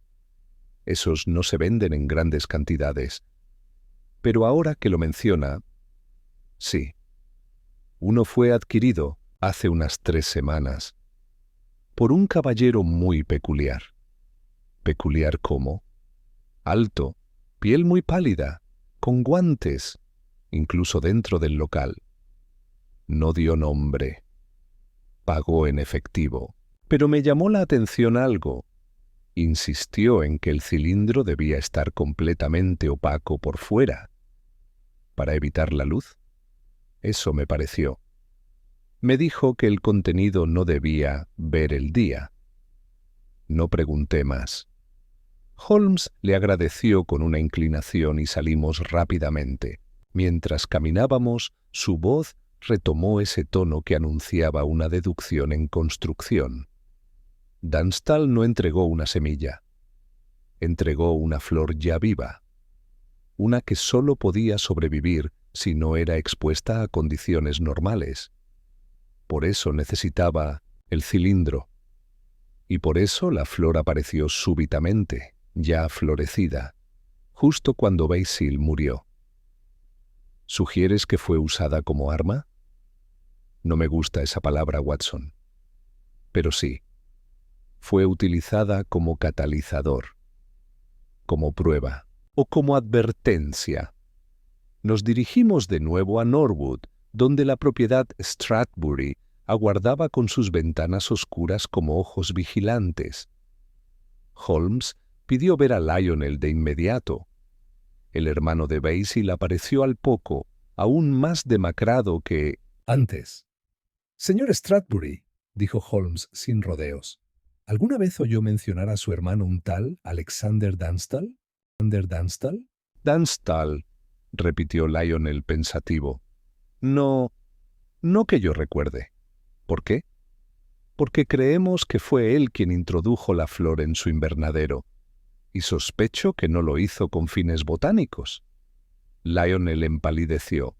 Esos no se venden en grandes cantidades. Pero ahora que lo menciona, sí. Uno fue adquirido hace unas 3 semanas por un caballero muy peculiar. ¿Peculiar cómo? Alto, piel muy pálida, con guantes, incluso dentro del local. No dio nombre. Pagó en efectivo, pero me llamó la atención algo. Insistió en que el cilindro debía estar completamente opaco por fuera, para evitar la luz. Eso me pareció. Me dijo que el contenido no debía ver el día. No pregunté más. Holmes le agradeció con una inclinación y salimos rápidamente. Mientras caminábamos, su voz retomó ese tono que anunciaba una deducción en construcción. Dunstall no entregó una semilla. Entregó una flor ya viva. Una que sólo podía sobrevivir si no era expuesta a condiciones normales. Por eso necesitaba el cilindro. Y por eso la flor apareció súbitamente, ya florecida, justo cuando Basil murió. ¿Sugieres que fue usada como arma? No me gusta esa palabra, Watson. Pero sí, fue utilizada como catalizador, como prueba o como advertencia. Nos dirigimos de nuevo a Norwood, donde la propiedad Stratbury aguardaba con sus ventanas oscuras como ojos vigilantes. Holmes pidió ver a Lionel de inmediato. El hermano de Basil apareció al poco, aún más demacrado que antes. Señor Stratbury, dijo Holmes sin rodeos, ¿alguna vez oyó mencionar a su hermano un tal Alexander Dunstall? ¿Alexander Dunstall? Dunstall, repitió Lionel pensativo. No que yo recuerde. ¿Por qué? Porque creemos que fue él quien introdujo la flor en su invernadero, y sospecho que no lo hizo con fines botánicos. Lionel empalideció.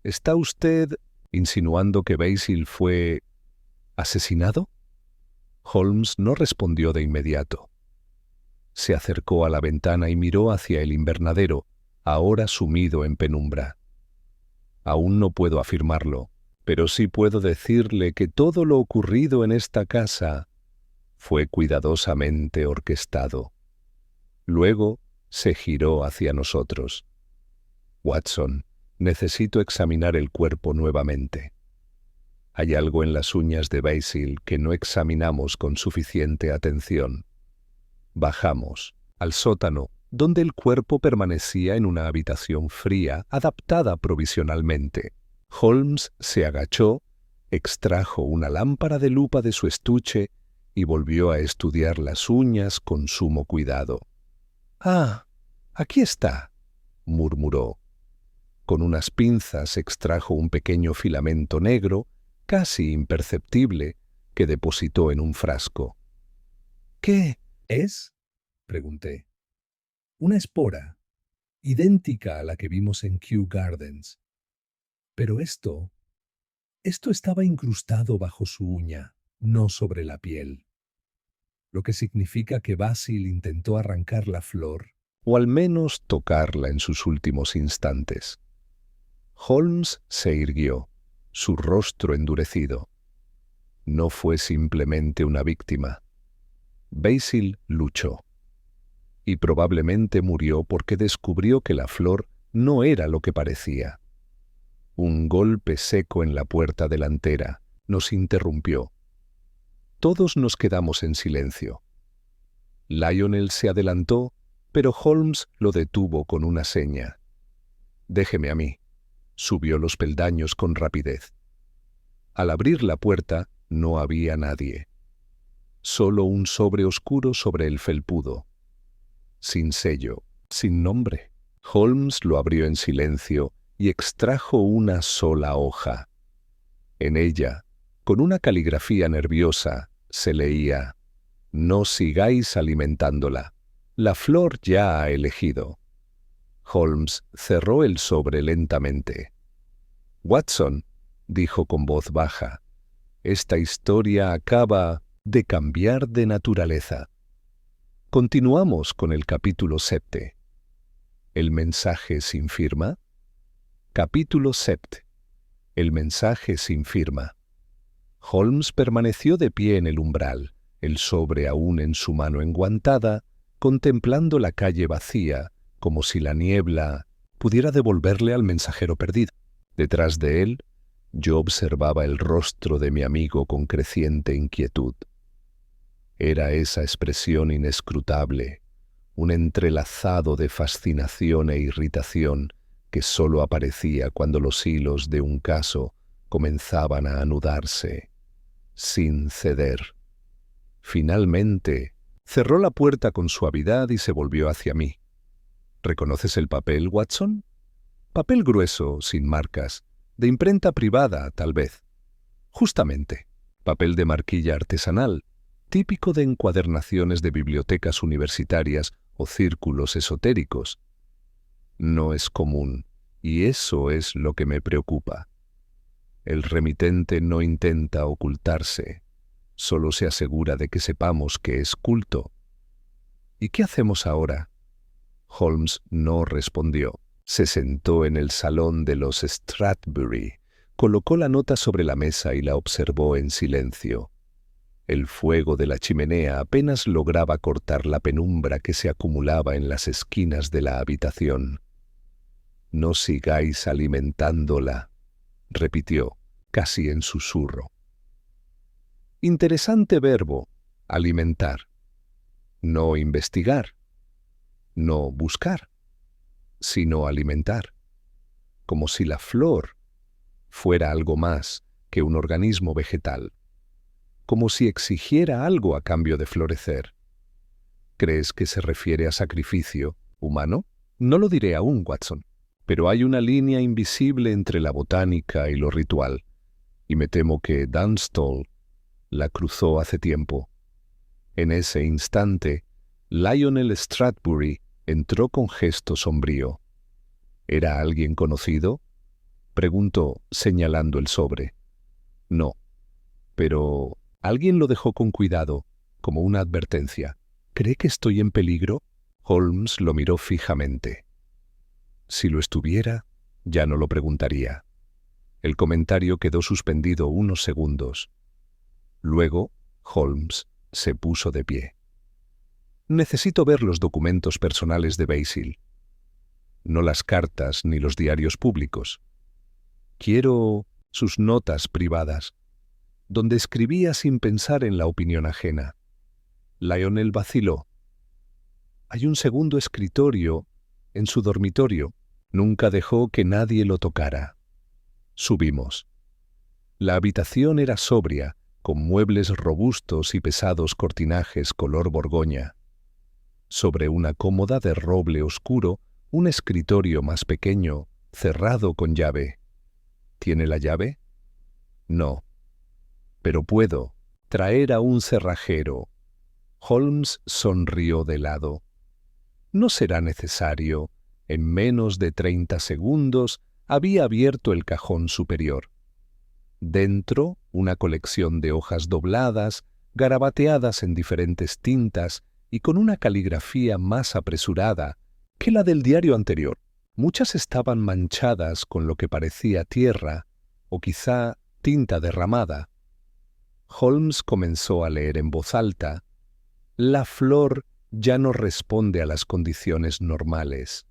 ¿Está usted insinuando que Basil fue asesinado? Holmes no respondió de inmediato. Se acercó a la ventana y miró hacia el invernadero, ahora sumido en penumbra. Aún no puedo afirmarlo, pero sí puedo decirle que todo lo ocurrido en esta casa fue cuidadosamente orquestado. Luego se giró hacia nosotros. Watson, necesito examinar el cuerpo nuevamente. Hay algo en las uñas de Basil que no examinamos con suficiente atención. Bajamos al sótano, donde el cuerpo permanecía en una habitación fría, adaptada provisionalmente. Holmes se agachó, extrajo una lámpara de lupa de su estuche y volvió a estudiar las uñas con sumo cuidado. «Ah, aquí está», murmuró. Con unas pinzas extrajo un pequeño filamento negro, casi imperceptible, que depositó en un frasco. «¿Qué es?», pregunté. «Una espora, idéntica a la que vimos en Kew Gardens. Pero esto estaba incrustado bajo su uña, no sobre la piel. Lo que significa que Basil intentó arrancar la flor, o al menos tocarla en sus últimos instantes». Holmes se irguió. su rostro endurecido. No fue simplemente una víctima. Basil luchó. Y probablemente murió porque descubrió que la flor no era lo que parecía. Un golpe seco en la puerta delantera nos interrumpió. Todos nos quedamos en silencio. Lionel se adelantó, pero Holmes lo detuvo con una seña. «Déjeme a mí». Subió los peldaños con rapidez. Al abrir la puerta no había nadie. Solo un sobre oscuro sobre el felpudo. Sin sello, sin nombre. Holmes lo abrió en silencio y extrajo una sola hoja. En ella, con una caligrafía nerviosa, se leía: «No sigáis alimentándola. La flor ya ha elegido». Holmes cerró el sobre lentamente. «Watson», dijo con voz baja, «esta historia acaba de cambiar de naturaleza». Continuamos con el capítulo 7. ¿El mensaje sin firma? Capítulo 7. El mensaje sin firma. Holmes permaneció de pie en el umbral, el sobre aún en su mano enguantada, contemplando la calle vacía, como si la niebla pudiera devolverle al mensajero perdido. Detrás de él, yo observaba el rostro de mi amigo con creciente inquietud. Era esa expresión inescrutable, un entrelazado de fascinación e irritación que sólo aparecía cuando los hilos de un caso comenzaban a anudarse, sin ceder. Finalmente, cerró la puerta con suavidad y se volvió hacia mí. «¿Reconoces el papel, Watson?» «Papel grueso, sin marcas, de imprenta privada, tal vez». «Justamente, papel de marquilla artesanal, típico de encuadernaciones de bibliotecas universitarias o círculos esotéricos. No es común, y eso es lo que me preocupa. El remitente no intenta ocultarse, solo se asegura de que sepamos que es culto». «¿Y qué hacemos ahora?» Holmes no respondió. Se sentó en el salón de los Stratbury, colocó la nota sobre la mesa y la observó en silencio. El fuego de la chimenea apenas lograba cortar la penumbra que se acumulaba en las esquinas de la habitación. «No sigáis alimentándola», repitió, casi en susurro. Interesante verbo, alimentar. No investigar, no buscar, sino alimentar, como si la flor fuera algo más que un organismo vegetal, como si exigiera algo a cambio de florecer. ¿Crees que se refiere a sacrificio humano? No lo diré aún, Watson, pero hay una línea invisible entre la botánica y lo ritual, y me temo que Dunstall la cruzó hace tiempo. En ese instante, Lionel Stratbury entró con gesto sombrío. ¿Era alguien conocido?, preguntó, señalando el sobre. No, pero alguien lo dejó con cuidado, como una advertencia. ¿Cree que estoy en peligro? Holmes lo miró fijamente. Si lo estuviera, ya no lo preguntaría. El comentario quedó suspendido unos segundos. Luego, Holmes se puso de pie. Necesito ver los documentos personales de Basil. No las cartas ni los diarios públicos. Quiero sus notas privadas, donde escribía sin pensar en la opinión ajena. Lionel vaciló. Hay un segundo escritorio en su dormitorio. Nunca dejó que nadie lo tocara. Subimos. La habitación era sobria, con muebles robustos y pesados cortinajes color borgoña. Sobre una cómoda de roble oscuro, un escritorio más pequeño, cerrado con llave. ¿Tiene la llave? No. Pero puedo traer a un cerrajero. Holmes sonrió de lado. No será necesario. En menos de 30 segundos había abierto el cajón superior. Dentro, una colección de hojas dobladas, garabateadas en diferentes tintas y con una caligrafía más apresurada que la del diario anterior. Muchas estaban manchadas con lo que parecía tierra o quizá tinta derramada. Holmes comenzó a leer en voz alta. La flor ya no responde a las condiciones normales.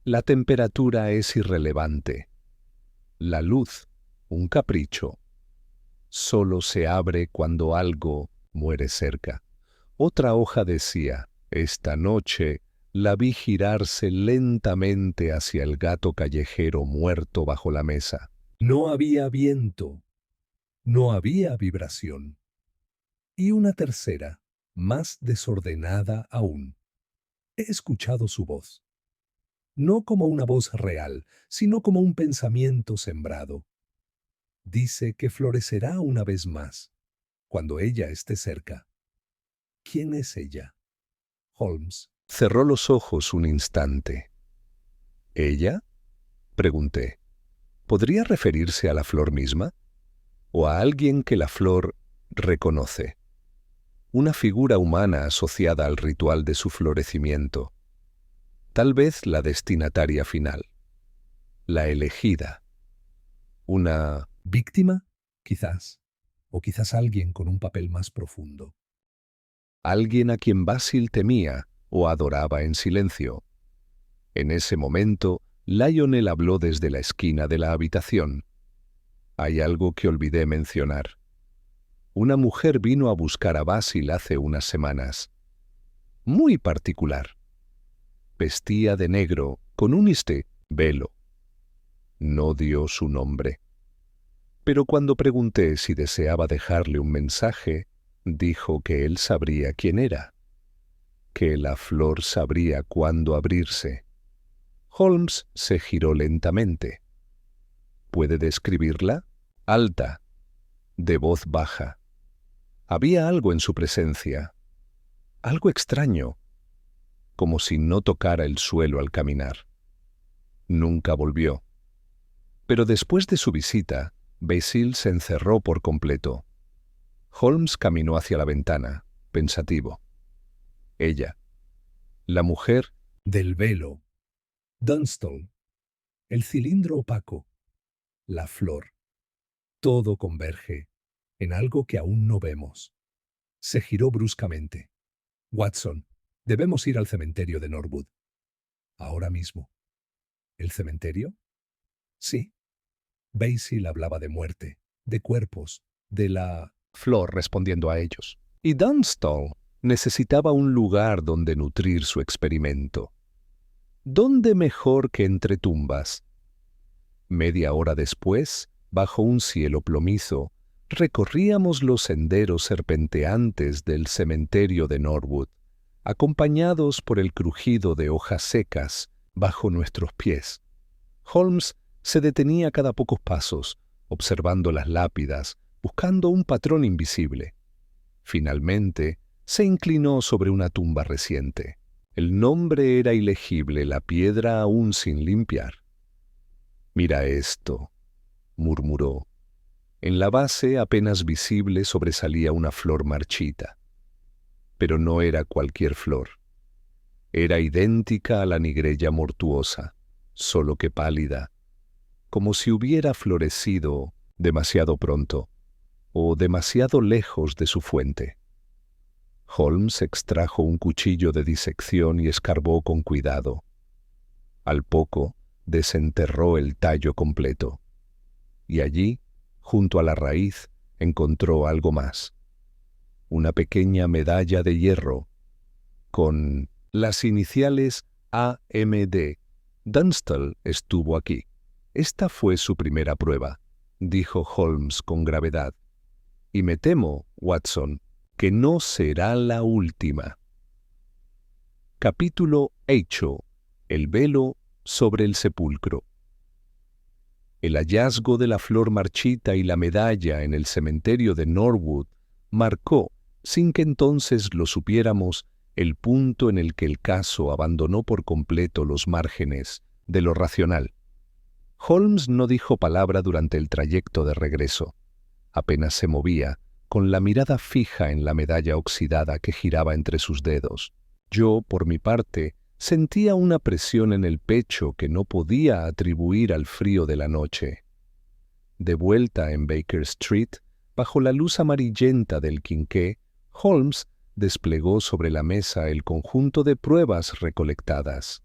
La temperatura es irrelevante. La luz, un capricho. Solo se abre cuando algo muere cerca. Otra hoja decía, esta noche la vi girarse lentamente hacia el gato callejero muerto bajo la mesa. No había viento, no había vibración. Y una tercera, más desordenada aún. He escuchado su voz. No como una voz real, sino como un pensamiento sembrado. Dice que florecerá una vez más, cuando ella esté cerca. ¿Quién es ella? Holmes. Cerró los ojos un instante. ¿Ella? Pregunté. ¿Podría referirse a la flor misma? ¿O a alguien que la flor reconoce? Una figura humana asociada al ritual de su florecimiento. Tal vez la destinataria final. La elegida. Una... ¿Víctima? Quizás. O quizás alguien con un papel más profundo. alguien a quien Basil temía o adoraba en silencio. En ese momento, Lionel habló desde la esquina de la habitación. Hay algo que olvidé mencionar. Una mujer vino a buscar a Basil hace unas semanas. Muy particular. Vestía de negro, con un velo. No dio su nombre. Pero cuando pregunté si deseaba dejarle un mensaje, dijo que él sabría quién era, que la flor sabría cuándo abrirse. Holmes se giró lentamente. ¿Puede describirla? Alta, de voz baja. Había algo en su presencia, algo extraño, como si no tocara el suelo al caminar. Nunca volvió. Pero después de su visita, Basil se encerró por completo. Holmes caminó hacia la ventana, pensativo. Ella, la mujer Del velo. Dunstall. El cilindro opaco. La flor. Todo converge en algo que aún no vemos. Se giró bruscamente. Watson, debemos ir al cementerio de Norwood. Ahora mismo. ¿El cementerio? Sí. Basil hablaba de muerte, de cuerpos, de la... flor respondiendo a ellos. Y Dunstall necesitaba un lugar donde nutrir su experimento. ¿Dónde mejor que entre tumbas? Media hora después, bajo un cielo plomizo, recorríamos los senderos serpenteantes del cementerio de Norwood, acompañados por el crujido de hojas secas bajo nuestros pies. Holmes se detenía cada pocos pasos, observando las lápidas, buscando un patrón invisible. Finalmente, se inclinó sobre una tumba reciente. El nombre era ilegible, la piedra aún sin limpiar. «Mira esto», murmuró. En la base apenas visible sobresalía una flor marchita. Pero no era cualquier flor. Era idéntica a la nigrella mortuosa, solo que pálida, como si hubiera florecido demasiado pronto o demasiado lejos de su fuente. Holmes extrajo un cuchillo de disección y escarbó con cuidado. Al poco, desenterró el tallo completo. Y allí, junto a la raíz, encontró algo más. Una pequeña medalla de hierro con las iniciales AMD. Dunstall estuvo aquí. Esta fue su primera prueba, dijo Holmes con gravedad. Y me temo, Watson, que no será la última. Capítulo 8. El velo sobre el sepulcro. El hallazgo de la flor marchita y la medalla en el cementerio de Norwood marcó, sin que entonces lo supiéramos, el punto en el que el caso abandonó por completo los márgenes de lo racional. Holmes no dijo palabra durante el trayecto de regreso. Apenas se movía, con la mirada fija en la medalla oxidada que giraba entre sus dedos. Yo, por mi parte, sentía una presión en el pecho que no podía atribuir al frío de la noche. De vuelta en Baker Street, bajo la luz amarillenta del quinqué, Holmes desplegó sobre la mesa el conjunto de pruebas recolectadas.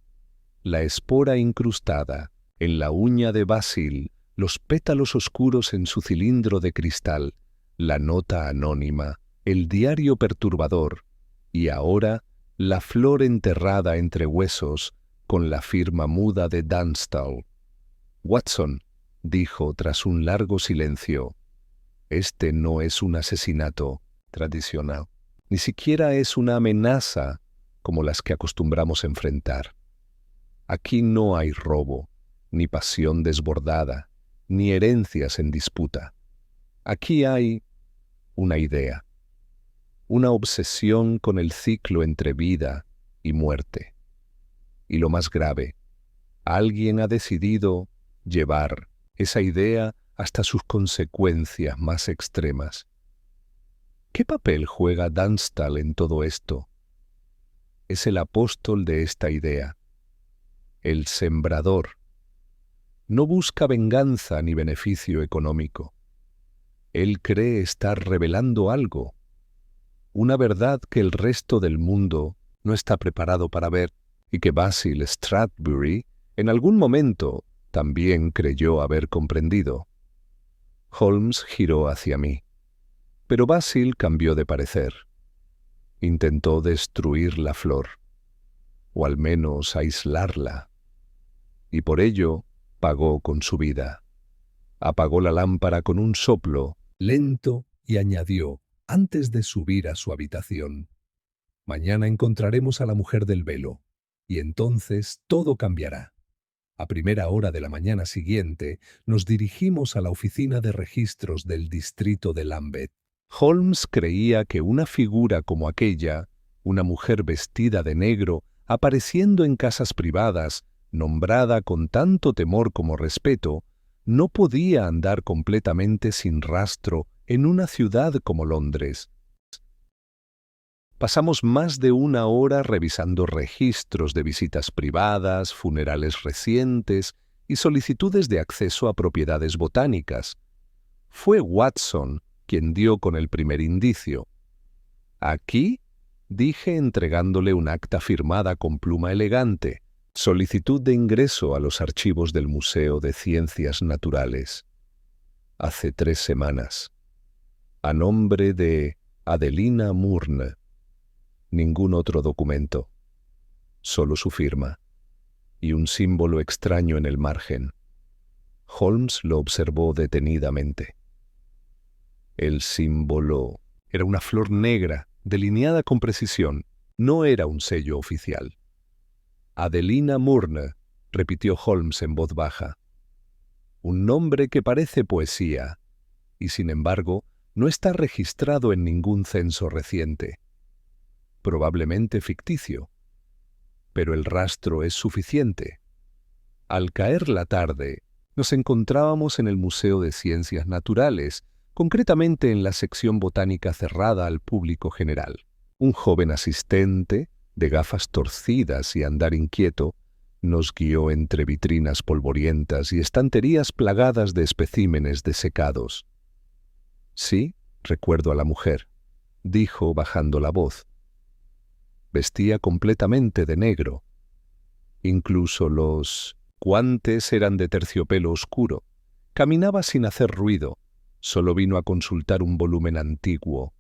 La espora incrustada, en la uña de Basil, los pétalos oscuros en su cilindro de cristal, la nota anónima, el diario perturbador, y ahora la flor enterrada entre huesos con la firma muda de Dunstall. «Watson», dijo tras un largo silencio, «este no es un asesinato tradicional, ni siquiera es una amenaza como las que acostumbramos enfrentar. Aquí no hay robo, ni pasión desbordada, ni herencias en disputa. Aquí hay una idea, una obsesión con el ciclo entre vida y muerte. Y lo más grave, alguien ha decidido llevar esa idea hasta sus consecuencias más extremas. ¿Qué papel juega Dunstall en todo esto? Es el apóstol de esta idea, el sembrador. No busca venganza ni beneficio económico. Él cree estar revelando algo, una verdad que el resto del mundo no está preparado para ver y que Basil Stradbury en algún momento también creyó haber comprendido. Holmes giró hacia mí, pero Basil cambió de parecer. Intentó destruir la flor, o al menos aislarla, y por ello pagó con su vida. Apagó la lámpara con un soplo lento y añadió, antes de subir a su habitación: «Mañana encontraremos a la mujer del velo, y entonces todo cambiará». A primera hora de la mañana siguiente, nos dirigimos a la oficina de registros del distrito de Lambeth. Holmes creía que una figura como aquella, una mujer vestida de negro, apareciendo en casas privadas, nombrada con tanto temor como respeto, no podía andar completamente sin rastro en una ciudad como Londres. Pasamos más de una hora revisando registros de visitas privadas, funerales recientes y solicitudes de acceso a propiedades botánicas. Fue Watson quien dio con el primer indicio. «Aquí», dije entregándole un acta firmada con pluma elegante, solicitud de ingreso a los archivos del Museo de Ciencias Naturales. Hace 3 semanas. A nombre de Adelina Murne. Ningún otro documento. Solo su firma. Y un símbolo extraño en el margen. Holmes lo observó detenidamente. El símbolo era una flor negra, delineada con precisión. No era un sello oficial. Adelina Murne, repitió Holmes en voz baja. Un nombre que parece poesía, y sin embargo no está registrado en ningún censo reciente. Probablemente ficticio. Pero el rastro es suficiente. Al caer la tarde, nos encontrábamos en el Museo de Ciencias Naturales, concretamente en la sección botánica cerrada al público general. Un joven asistente, de gafas torcidas y andar inquieto, nos guió entre vitrinas polvorientas y estanterías plagadas de especímenes desecados. «Sí, recuerdo a la mujer», dijo bajando la voz. Vestía completamente de negro. Incluso los guantes eran de terciopelo oscuro. Caminaba sin hacer ruido. Solo vino a consultar un volumen antiguo,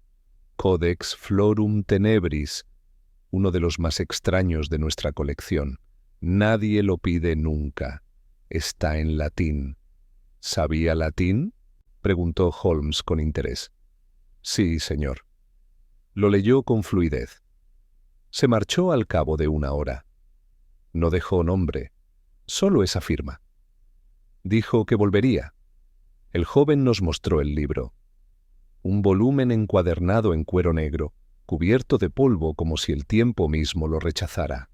Codex Florum Tenebris, uno de los más extraños de nuestra colección. Nadie lo pide nunca. Está en latín. ¿Sabía latín?, preguntó Holmes con interés. Sí, señor. Lo leyó con fluidez. Se marchó al cabo de 1 hora. No dejó nombre, solo esa firma. Dijo que volvería. El joven nos mostró el libro. Un volumen encuadernado en cuero negro, cubierto de polvo como si el tiempo mismo lo rechazara.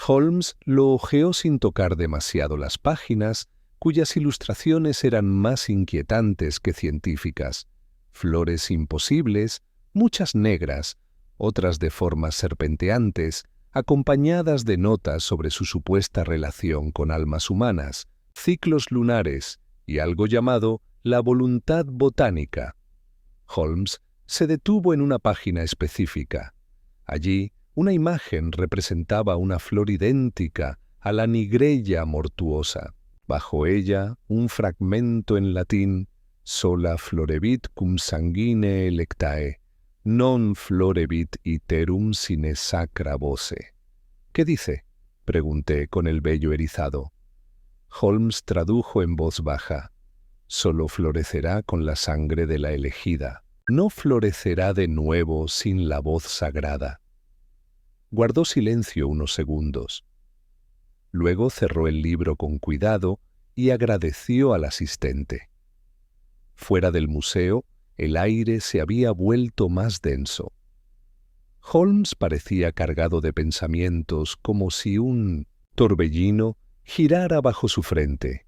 Holmes lo hojeó sin tocar demasiado las páginas, cuyas ilustraciones eran más inquietantes que científicas. Flores imposibles, muchas negras, otras de formas serpenteantes, acompañadas de notas sobre su supuesta relación con almas humanas, ciclos lunares y algo llamado La voluntad botánica. Holmes se detuvo en una página específica. Allí, una imagen representaba una flor idéntica a la nigrella mortuosa. Bajo ella, un fragmento en latín: sola florebit cum sanguine electae, non florebit iterum sine sacra voce. ¿Qué dice?, pregunté con el vello erizado. Holmes tradujo en voz baja: solo florecerá con la sangre de la elegida. No florecerá de nuevo sin la voz sagrada. Guardó silencio unos segundos. Luego cerró el libro con cuidado y agradeció al asistente. Fuera del museo, el aire se había vuelto más denso. Holmes parecía cargado de pensamientos, como si un torbellino girara bajo su frente.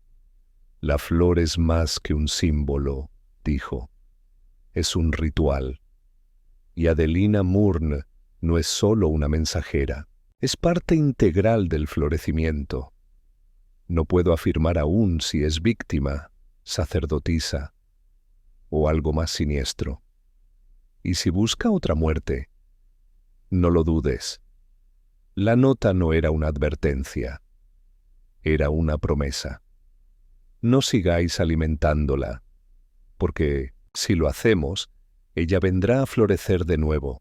La flor es más que un símbolo, dijo. Es un ritual. Y Adelina Murn no es solo una mensajera, es parte integral del florecimiento. No puedo afirmar aún si es víctima, sacerdotisa o algo más siniestro. Y si busca otra muerte, no lo dudes. La nota no era una advertencia, era una promesa. No sigáis alimentándola, porque si lo hacemos, ella vendrá a florecer de nuevo.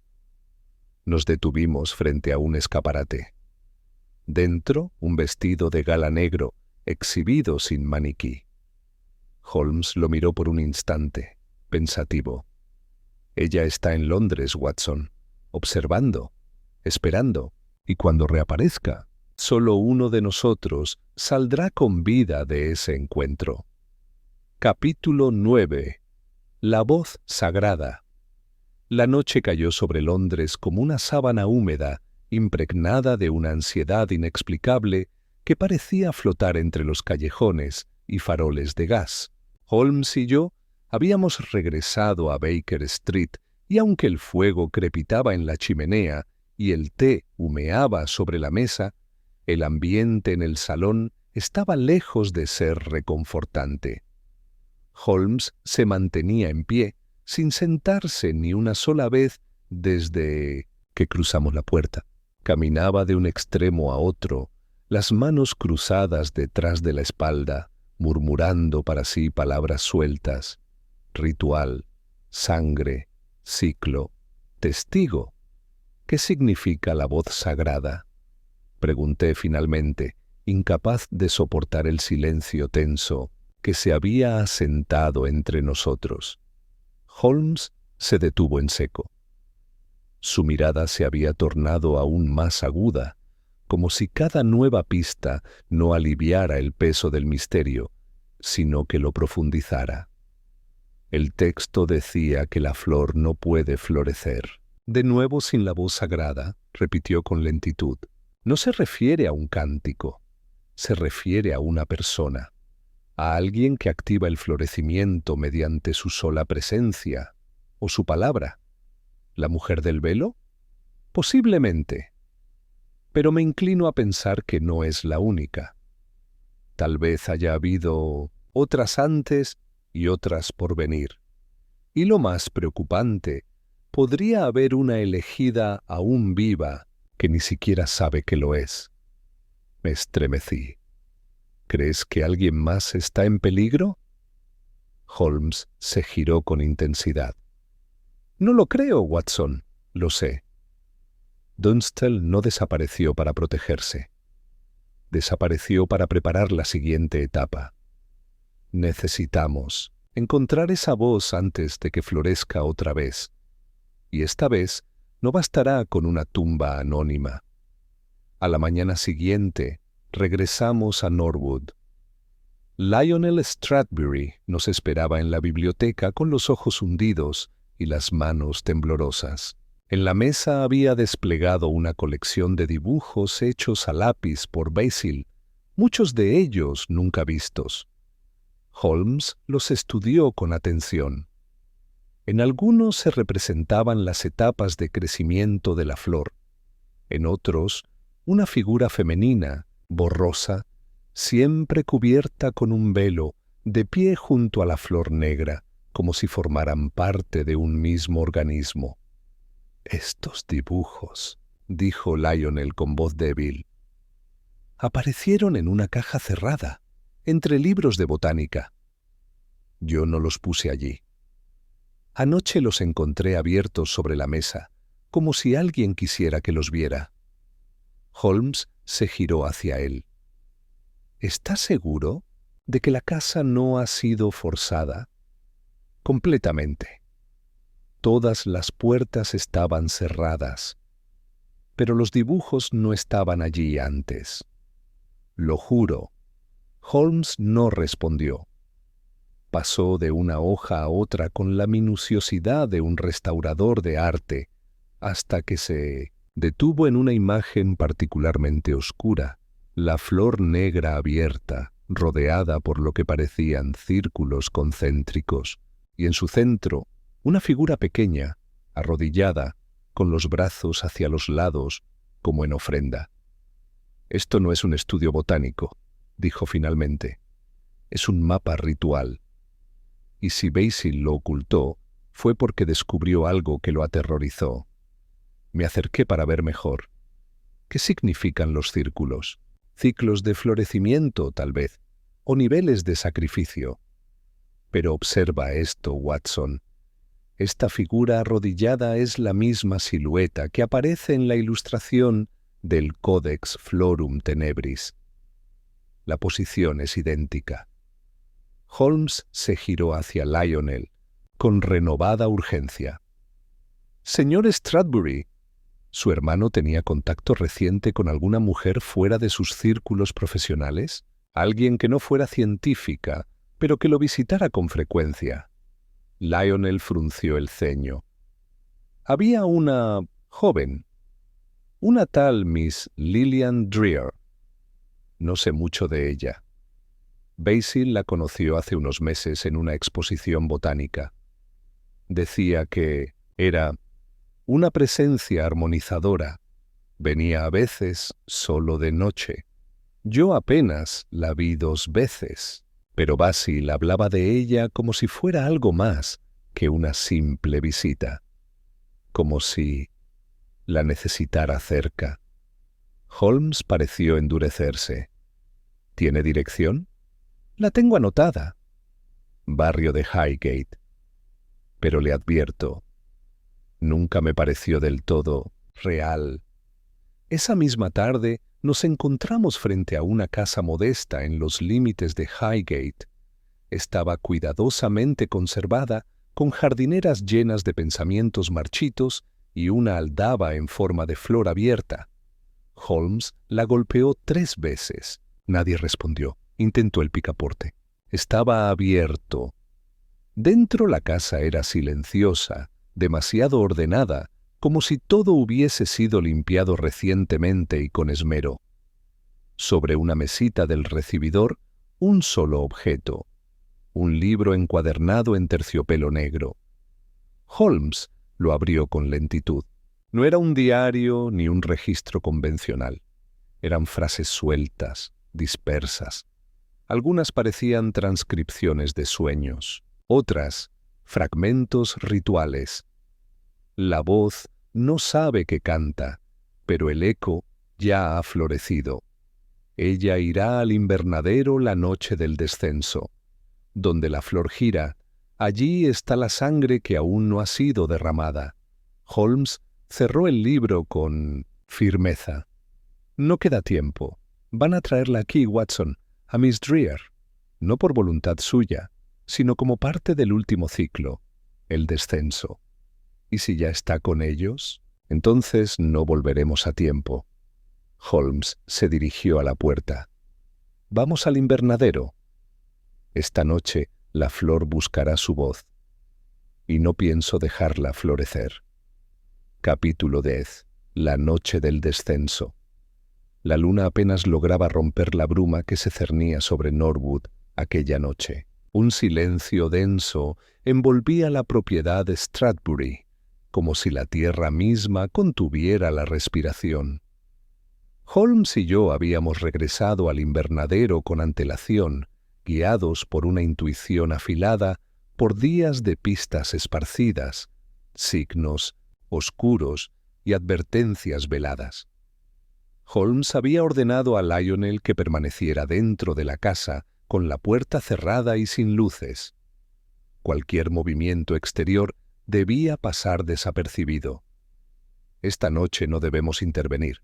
Nos detuvimos frente a un escaparate. Dentro, un vestido de gala negro, exhibido sin maniquí. Holmes lo miró por un instante, pensativo. Ella está en Londres, Watson, observando, esperando, y cuando reaparezca, solo uno de nosotros saldrá con vida de ese encuentro. Capítulo 9. La voz sagrada. La noche cayó sobre Londres como una sábana húmeda, impregnada de una ansiedad inexplicable que parecía flotar entre los callejones y faroles de gas. Holmes y yo habíamos regresado a Baker Street y aunque el fuego crepitaba en la chimenea y el té humeaba sobre la mesa, el ambiente en el salón estaba lejos de ser reconfortante. Holmes se mantenía en pie, sin sentarse ni una sola vez desde que cruzamos la puerta. Caminaba de un extremo a otro, las manos cruzadas detrás de la espalda, murmurando para sí palabras sueltas: ritual, sangre, ciclo, testigo. ¿Qué significa la voz sagrada?, pregunté finalmente, incapaz de soportar el silencio tenso que se había asentado entre nosotros. Holmes se detuvo en seco. Su mirada se había tornado aún más aguda, como si cada nueva pista no aliviara el peso del misterio, sino que lo profundizara. El texto decía que la flor no puede florecer. De nuevo sin la voz sagrada, repitió con lentitud. No se refiere a un cántico, se refiere a una persona, a alguien que activa el florecimiento mediante su sola presencia o su palabra. ¿La mujer del velo? Posiblemente. Pero me inclino a pensar que no es la única. Tal vez haya habido otras antes y otras por venir. Y lo más preocupante, podría haber una elegida aún viva que ni siquiera sabe que lo es. Me estremecí. ¿Crees que alguien más está en peligro? Holmes se giró con intensidad. No lo creo, Watson. Lo sé. Dunstall no desapareció para protegerse. Desapareció para preparar la siguiente etapa. Necesitamos encontrar esa voz antes de que florezca otra vez. Y esta vez no bastará con una tumba anónima. A la mañana siguiente, regresamos a Norwood. Lionel Stradbury nos esperaba en la biblioteca con los ojos hundidos y las manos temblorosas. En la mesa había desplegado una colección de dibujos hechos a lápiz por Basil, muchos de ellos nunca vistos. Holmes los estudió con atención. En algunos se representaban las etapas de crecimiento de la flor, en otros una figura femenina, borrosa, siempre cubierta con un velo, de pie junto a la flor negra, como si formaran parte de un mismo organismo. «Estos dibujos», dijo Lionel con voz débil, «aparecieron en una caja cerrada, entre libros de botánica. Yo no los puse allí. Anoche los encontré abiertos sobre la mesa, como si alguien quisiera que los viera». Holmes se giró hacia él. «¿Estás seguro de que la casa no ha sido forzada?» «Completamente. Todas las puertas estaban cerradas, pero los dibujos no estaban allí antes. Lo juro». Holmes no respondió. Pasó de una hoja a otra con la minuciosidad de un restaurador de arte, hasta que se detuvo en una imagen particularmente oscura, la flor negra abierta, rodeada por lo que parecían círculos concéntricos, y en su centro una figura pequeña, arrodillada, con los brazos hacia los lados, como en ofrenda. «Esto no es un estudio botánico», dijo finalmente. «Es un mapa ritual. Y si Basil lo ocultó, fue porque descubrió algo que lo aterrorizó. Me acerqué para ver mejor. ¿Qué significan los círculos? Ciclos de florecimiento, tal vez, o niveles de sacrificio. Pero observa esto, Watson. Esta figura arrodillada es la misma silueta que aparece en la ilustración del Codex Florum Tenebris. La posición es idéntica». Holmes se giró hacia Lionel con renovada urgencia. «Señor Stradbury», ¿su hermano tenía contacto reciente con alguna mujer fuera de sus círculos profesionales? Alguien que no fuera científica, pero que lo visitara con frecuencia. Lionel frunció el ceño. «Había una joven, una tal Miss Lillian Dreer. No sé mucho de ella. Basil la conoció hace unos meses en una exposición botánica. Decía que era una presencia armonizadora. Venía a veces solo de noche. Yo apenas la vi 2 veces, pero Basil hablaba de ella como si fuera algo más que una simple visita. Como si la necesitara cerca». Holmes pareció endurecerse. «¿Tiene dirección?» «La tengo anotada. Barrio de Highgate. Pero le advierto, nunca me pareció del todo real. Esa misma tarde nos encontramos frente a una casa modesta en los límites de Highgate. Estaba cuidadosamente conservada, con jardineras llenas de pensamientos marchitos y una aldaba en forma de flor abierta. Holmes la golpeó 3 veces. Nadie respondió. Intentó el picaporte. Estaba abierto. Dentro la casa era silenciosa, demasiado ordenada, como si todo hubiese sido limpiado recientemente y con esmero. Sobre una mesita del recibidor, un solo objeto, un libro encuadernado en terciopelo negro. Holmes lo abrió con lentitud. No era un diario ni un registro convencional. Eran frases sueltas, dispersas. Algunas parecían transcripciones de sueños, otras fragmentos rituales. La voz no sabe que canta, pero el eco ya ha florecido. Ella irá al invernadero la noche del descenso. Donde la flor gira, allí está la sangre que aún no ha sido derramada. Holmes cerró el libro con firmeza. «No queda tiempo. Van a traerla aquí, Watson, a Miss Dreer, no por voluntad suya, sino como parte del último ciclo, el descenso. ¿Y si ya está con ellos? Entonces no volveremos a tiempo». Holmes se dirigió a la puerta. «Vamos al invernadero. Esta noche la flor buscará su voz, y no pienso dejarla florecer». Capítulo 10. La noche del descenso. La luna apenas lograba romper la bruma que se cernía sobre Norwood aquella noche. Un silencio denso envolvía la propiedad de Stradbury, como si la tierra misma contuviera la respiración. Holmes y yo habíamos regresado al invernadero con antelación guiados por una intuición afilada, por días de pistas esparcidas, signos oscuros y advertencias veladas. Holmes había ordenado a Lionel que permaneciera dentro de la casa, con la puerta cerrada y sin luces. Cualquier movimiento exterior debía pasar desapercibido. Esta noche no debemos intervenir,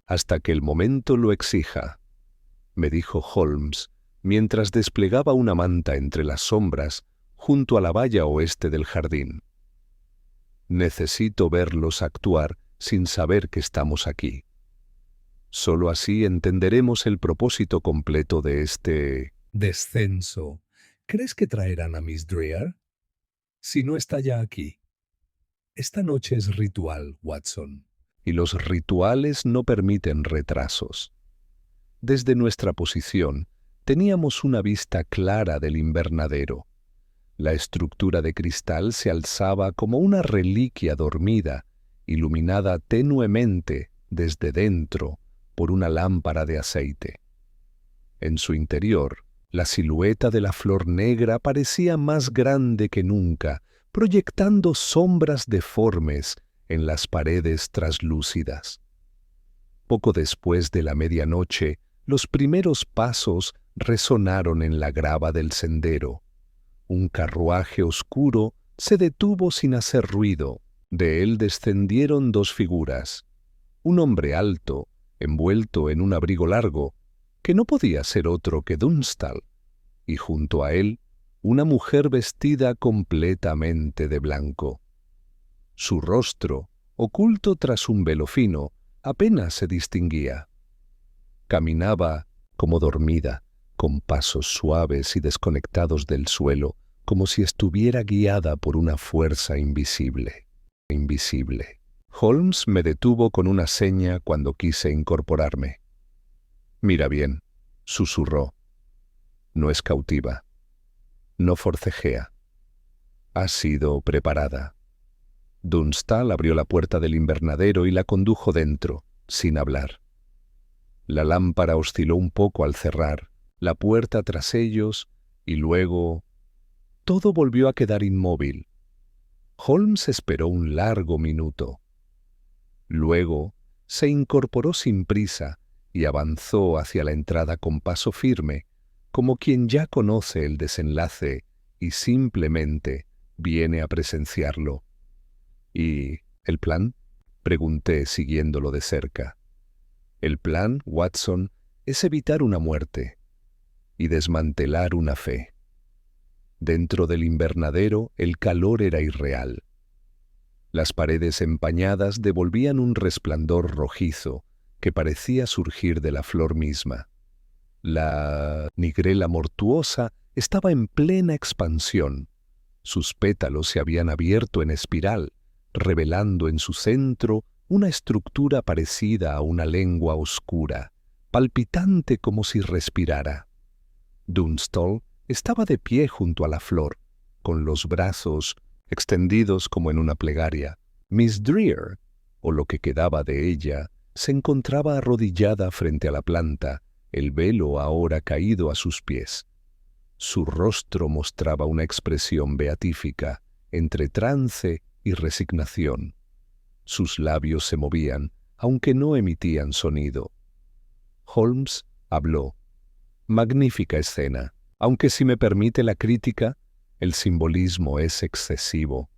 hasta que el momento lo exija, me dijo Holmes, mientras desplegaba una manta entre las sombras junto a la valla oeste del jardín. Necesito verlos actuar sin saber que estamos aquí. Solo así entenderemos el propósito completo de este descenso. ¿Crees que traerán a Miss Dreer? Si no está ya aquí. Esta noche es ritual, Watson. y los rituales no permiten retrasos. Desde nuestra posición, teníamos una vista clara del invernadero. La estructura de cristal se alzaba como una reliquia dormida, iluminada tenuemente desde dentro por una lámpara de aceite. En su interior, la silueta de la flor negra parecía más grande que nunca, proyectando sombras deformes en las paredes traslúcidas. Poco después de la medianoche, los primeros pasos resonaron en la grava del sendero. Un carruaje oscuro se detuvo sin hacer ruido. De él descendieron dos figuras. Un hombre alto, envuelto en un abrigo largo, que no podía ser otro que Dunstall, y junto a él, una mujer vestida completamente de blanco. Su rostro, oculto tras un velo fino, apenas se distinguía. Caminaba como dormida, con pasos suaves y desconectados del suelo, como si estuviera guiada por una fuerza invisible. Holmes me detuvo con una seña cuando quise incorporarme. «Mira bien», susurró. «No es cautiva. No forcejea. Ha sido preparada». Dunstall abrió la puerta del invernadero y la condujo dentro, sin hablar. La lámpara osciló un poco al cerrar, la puerta tras ellos, y luego todo volvió a quedar inmóvil. Holmes esperó un largo minuto. Luego se incorporó sin prisa y avanzó hacia la entrada con paso firme, como quien ya conoce el desenlace y simplemente viene a presenciarlo. «¿Y el plan?», pregunté siguiéndolo de cerca. «El plan, Watson, es evitar una muerte y desmantelar una fe». Dentro del invernadero el calor era irreal. Las paredes empañadas devolvían un resplandor rojizo que parecía surgir de la flor misma. La nigrela mortuosa estaba en plena expansión. Sus pétalos se habían abierto en espiral, revelando en su centro una estructura parecida a una lengua oscura, palpitante como si respirara. Dunstall estaba de pie junto a la flor, con los brazos extendidos como en una plegaria. Miss Dreer, o lo que quedaba de ella, se encontraba arrodillada frente a la planta, el velo ahora caído a sus pies. Su rostro mostraba una expresión beatífica, entre trance y resignación. Sus labios se movían, aunque no emitían sonido. Holmes habló. «Magnífica escena, aunque si me permite la crítica, el simbolismo es excesivo».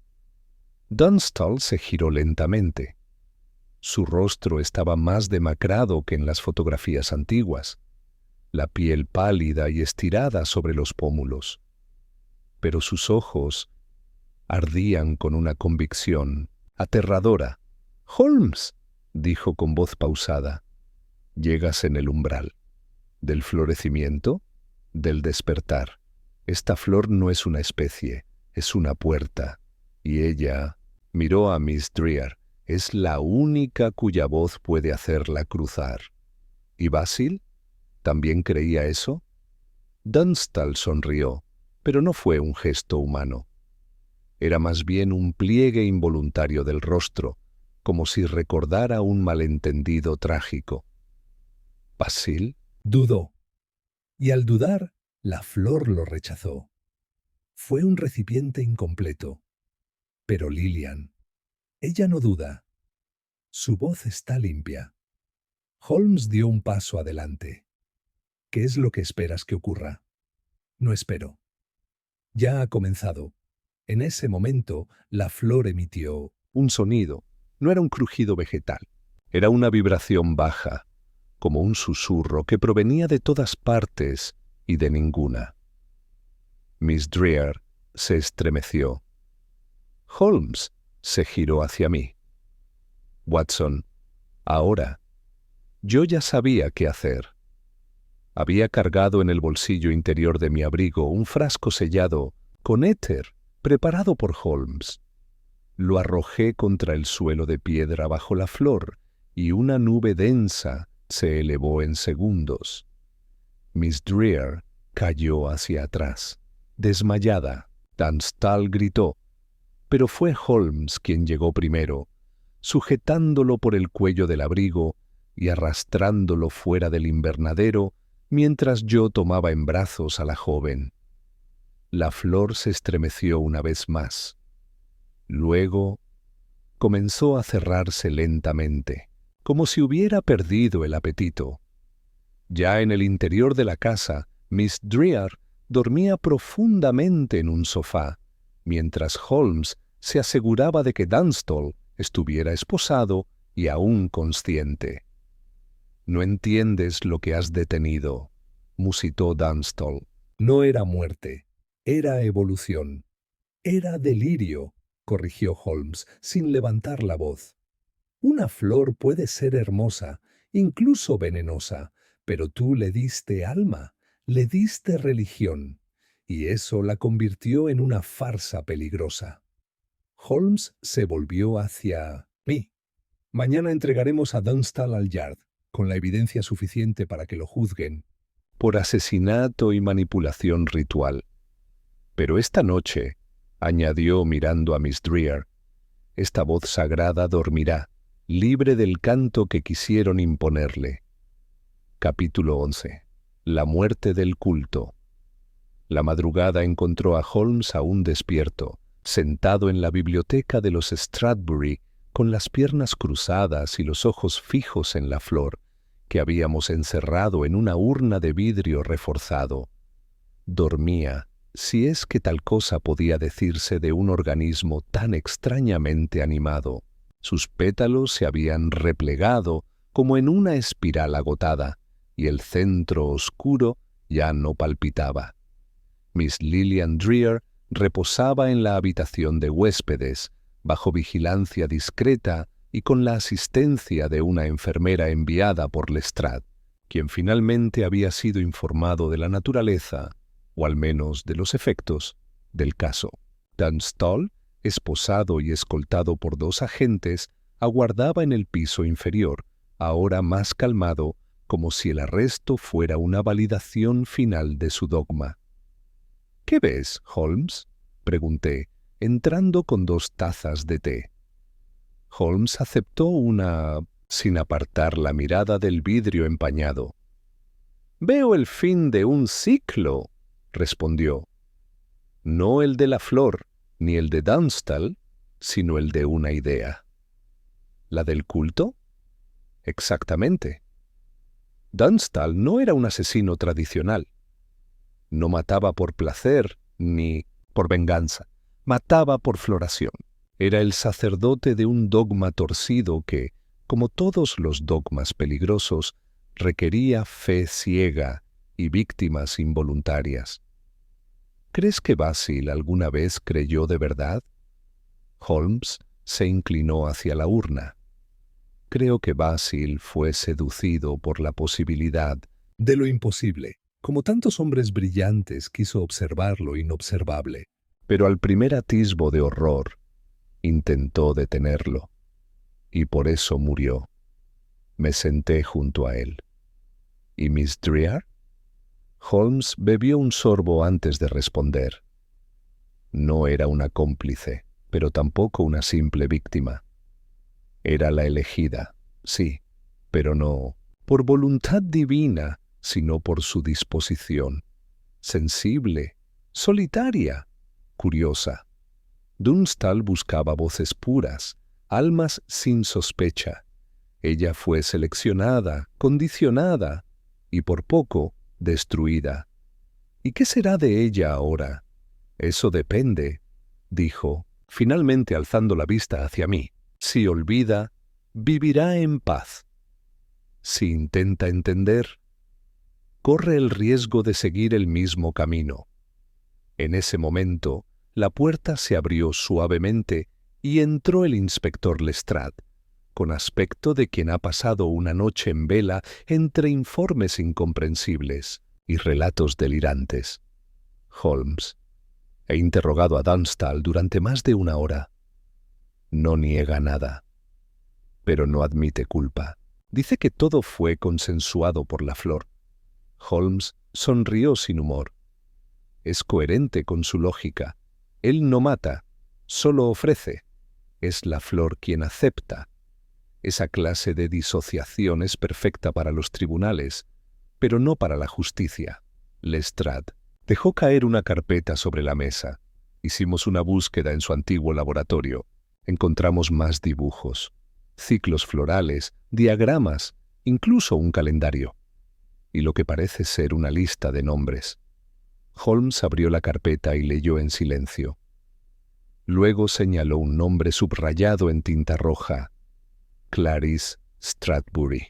Dunstall se giró lentamente. Su rostro estaba más demacrado que en las fotografías antiguas, la piel pálida y estirada sobre los pómulos. Pero sus ojos ardían con una convicción aterradora. «Holmes», dijo con voz pausada, «llegas en el umbral. ¿Del florecimiento? Del despertar. Esta flor no es una especie, es una puerta. Y ella», miró a Miss Dreer, «es la única cuya voz puede hacerla cruzar». «¿Y Basil? ¿También creía eso?» Dunstall sonrió, pero no fue un gesto humano. Era más bien un pliegue involuntario del rostro, como si recordara un malentendido trágico. «¿Basil?» Dudó. Y al dudar, La flor lo rechazó. Fue un recipiente incompleto. Pero Lillian, ella no duda. Su voz está limpia. Holmes dio un paso adelante. ¿Qué es lo que esperas que ocurra? No espero. Ya ha comenzado. En ese momento, la flor emitió un sonido. No era un crujido vegetal. Era una vibración baja, como un susurro que provenía de todas partes y de ninguna. Miss Dreer se estremeció. Holmes se giró hacia mí. Watson, ahora. Yo ya sabía qué hacer. Había cargado en el bolsillo interior de mi abrigo un frasco sellado con éter preparado por Holmes. Lo arrojé contra el suelo de piedra bajo la flor y una nube densa se elevó en segundos. Miss Dreer cayó hacia atrás, desmayada. Tunstall gritó, pero fue Holmes quien llegó primero, sujetándolo por el cuello del abrigo y arrastrándolo fuera del invernadero mientras yo tomaba en brazos a la joven. La flor se estremeció una vez más. Luego comenzó a cerrarse lentamente, como si hubiera perdido el apetito. Ya en el interior de la casa, Miss Dreer dormía profundamente en un sofá, mientras Holmes se aseguraba de que Tunstall estuviera esposado y aún consciente. «No entiendes lo que has detenido», musitó Tunstall. No era muerte, era evolución. Era delirio, corrigió Holmes, sin levantar la voz. Una flor puede ser hermosa, incluso venenosa, pero tú le diste alma, le diste religión, y eso la convirtió en una farsa peligrosa. Holmes se volvió hacia mí. Mañana entregaremos a Tunstall al Yard, con la evidencia suficiente para que lo juzguen. Por asesinato y manipulación ritual. Pero esta noche, añadió mirando a Miss Dreer, esta voz sagrada dormirá, libre del canto que quisieron imponerle. Capítulo 11. La muerte del culto. La madrugada encontró a Holmes aún despierto, sentado en la biblioteca de los Stradbury, con las piernas cruzadas y los ojos fijos en la flor, que habíamos encerrado en una urna de vidrio reforzado. Dormía, si es que tal cosa podía decirse de un organismo tan extrañamente animado. Sus pétalos se habían replegado como en una espiral agotada, y el centro oscuro ya no palpitaba. Miss Lillian Dreer reposaba en la habitación de huéspedes, bajo vigilancia discreta y con la asistencia de una enfermera enviada por Lestrade, quien finalmente había sido informado de la naturaleza, o al menos de los efectos, del caso. Tunstall, esposado y escoltado por 2 agentes, aguardaba en el piso inferior, ahora más calmado, como si el arresto fuera una validación final de su dogma. «¿Qué ves, Holmes?», pregunté, entrando con 2 tazas de té. Holmes aceptó una, sin apartar la mirada del vidrio empañado. «Veo el fin de un ciclo», respondió. «No el de la flor, ni el de Tunstall, sino el de una idea». «¿La del culto?». «Exactamente». Tunstall no era un asesino tradicional. No mataba por placer ni por venganza. Mataba por floración. Era el sacerdote de un dogma torcido que, como todos los dogmas peligrosos, requería fe ciega y víctimas involuntarias. ¿Crees que Basil alguna vez creyó de verdad? Holmes se inclinó hacia la urna. Creo que Basil fue seducido por la posibilidad de lo imposible. Como tantos hombres brillantes, quiso observar lo inobservable. Pero al primer atisbo de horror, intentó detenerlo, y por eso murió. Me senté junto a él. ¿Y Miss Dreer? Holmes bebió un sorbo antes de responder. No era una cómplice, pero tampoco una simple víctima. Era la elegida, sí, pero no por voluntad divina, sino por su disposición. sensible, solitaria, curiosa. Dunstall buscaba voces puras, almas sin sospecha. Ella fue seleccionada, condicionada y por poco destruida. ¿Y qué será de ella ahora? Eso depende, dijo, finalmente alzando la vista hacia mí. Si olvida, vivirá en paz. Si intenta entender, corre el riesgo de seguir el mismo camino. En ese momento, la puerta se abrió suavemente y entró el inspector Lestrade, con aspecto de quien ha pasado una noche en vela entre informes incomprensibles y relatos delirantes. Holmes, he interrogado a Dunstall durante más de una hora. No niega nada, pero no admite culpa. Dice que todo fue consensuado por la flor. Holmes sonrió sin humor. Es coherente con su lógica. Él no mata, solo ofrece. Es la flor quien acepta. Esa clase de disociación es perfecta para los tribunales, pero no para la justicia. Lestrade dejó caer una carpeta sobre la mesa. Hicimos una búsqueda en su antiguo laboratorio. Encontramos más dibujos, ciclos florales, diagramas, incluso un calendario. Y lo que parece ser una lista de nombres. Holmes abrió la carpeta y leyó en silencio. Luego señaló un nombre subrayado en tinta roja. Clarice Stradbury.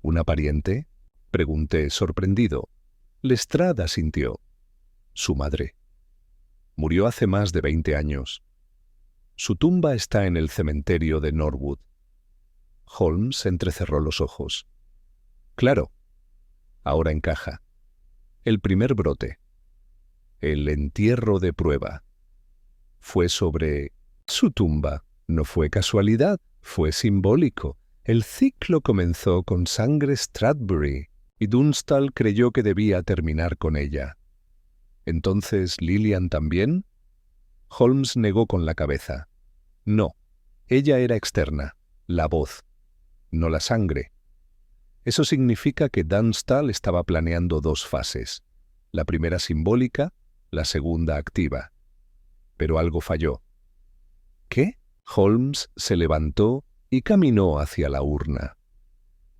¿Una pariente? Pregunté, sorprendido. Lestrade asintió. Su madre. Murió hace más de 20 años. Su tumba está en el cementerio de Norwood. Holmes entrecerró los ojos. Claro. Ahora encaja. El primer brote. El entierro de prueba. Fue sobre su tumba. No fue casualidad, fue simbólico. El ciclo comenzó con sangre Stradbury y Dunstall creyó que debía terminar con ella. ¿Entonces Lillian también? Holmes negó con la cabeza. No, ella era externa, la voz, no la sangre. Eso significa que Dunstall estaba planeando dos fases, la primera simbólica, la segunda activa. Pero algo falló. ¿Qué? Holmes se levantó y caminó hacia la urna.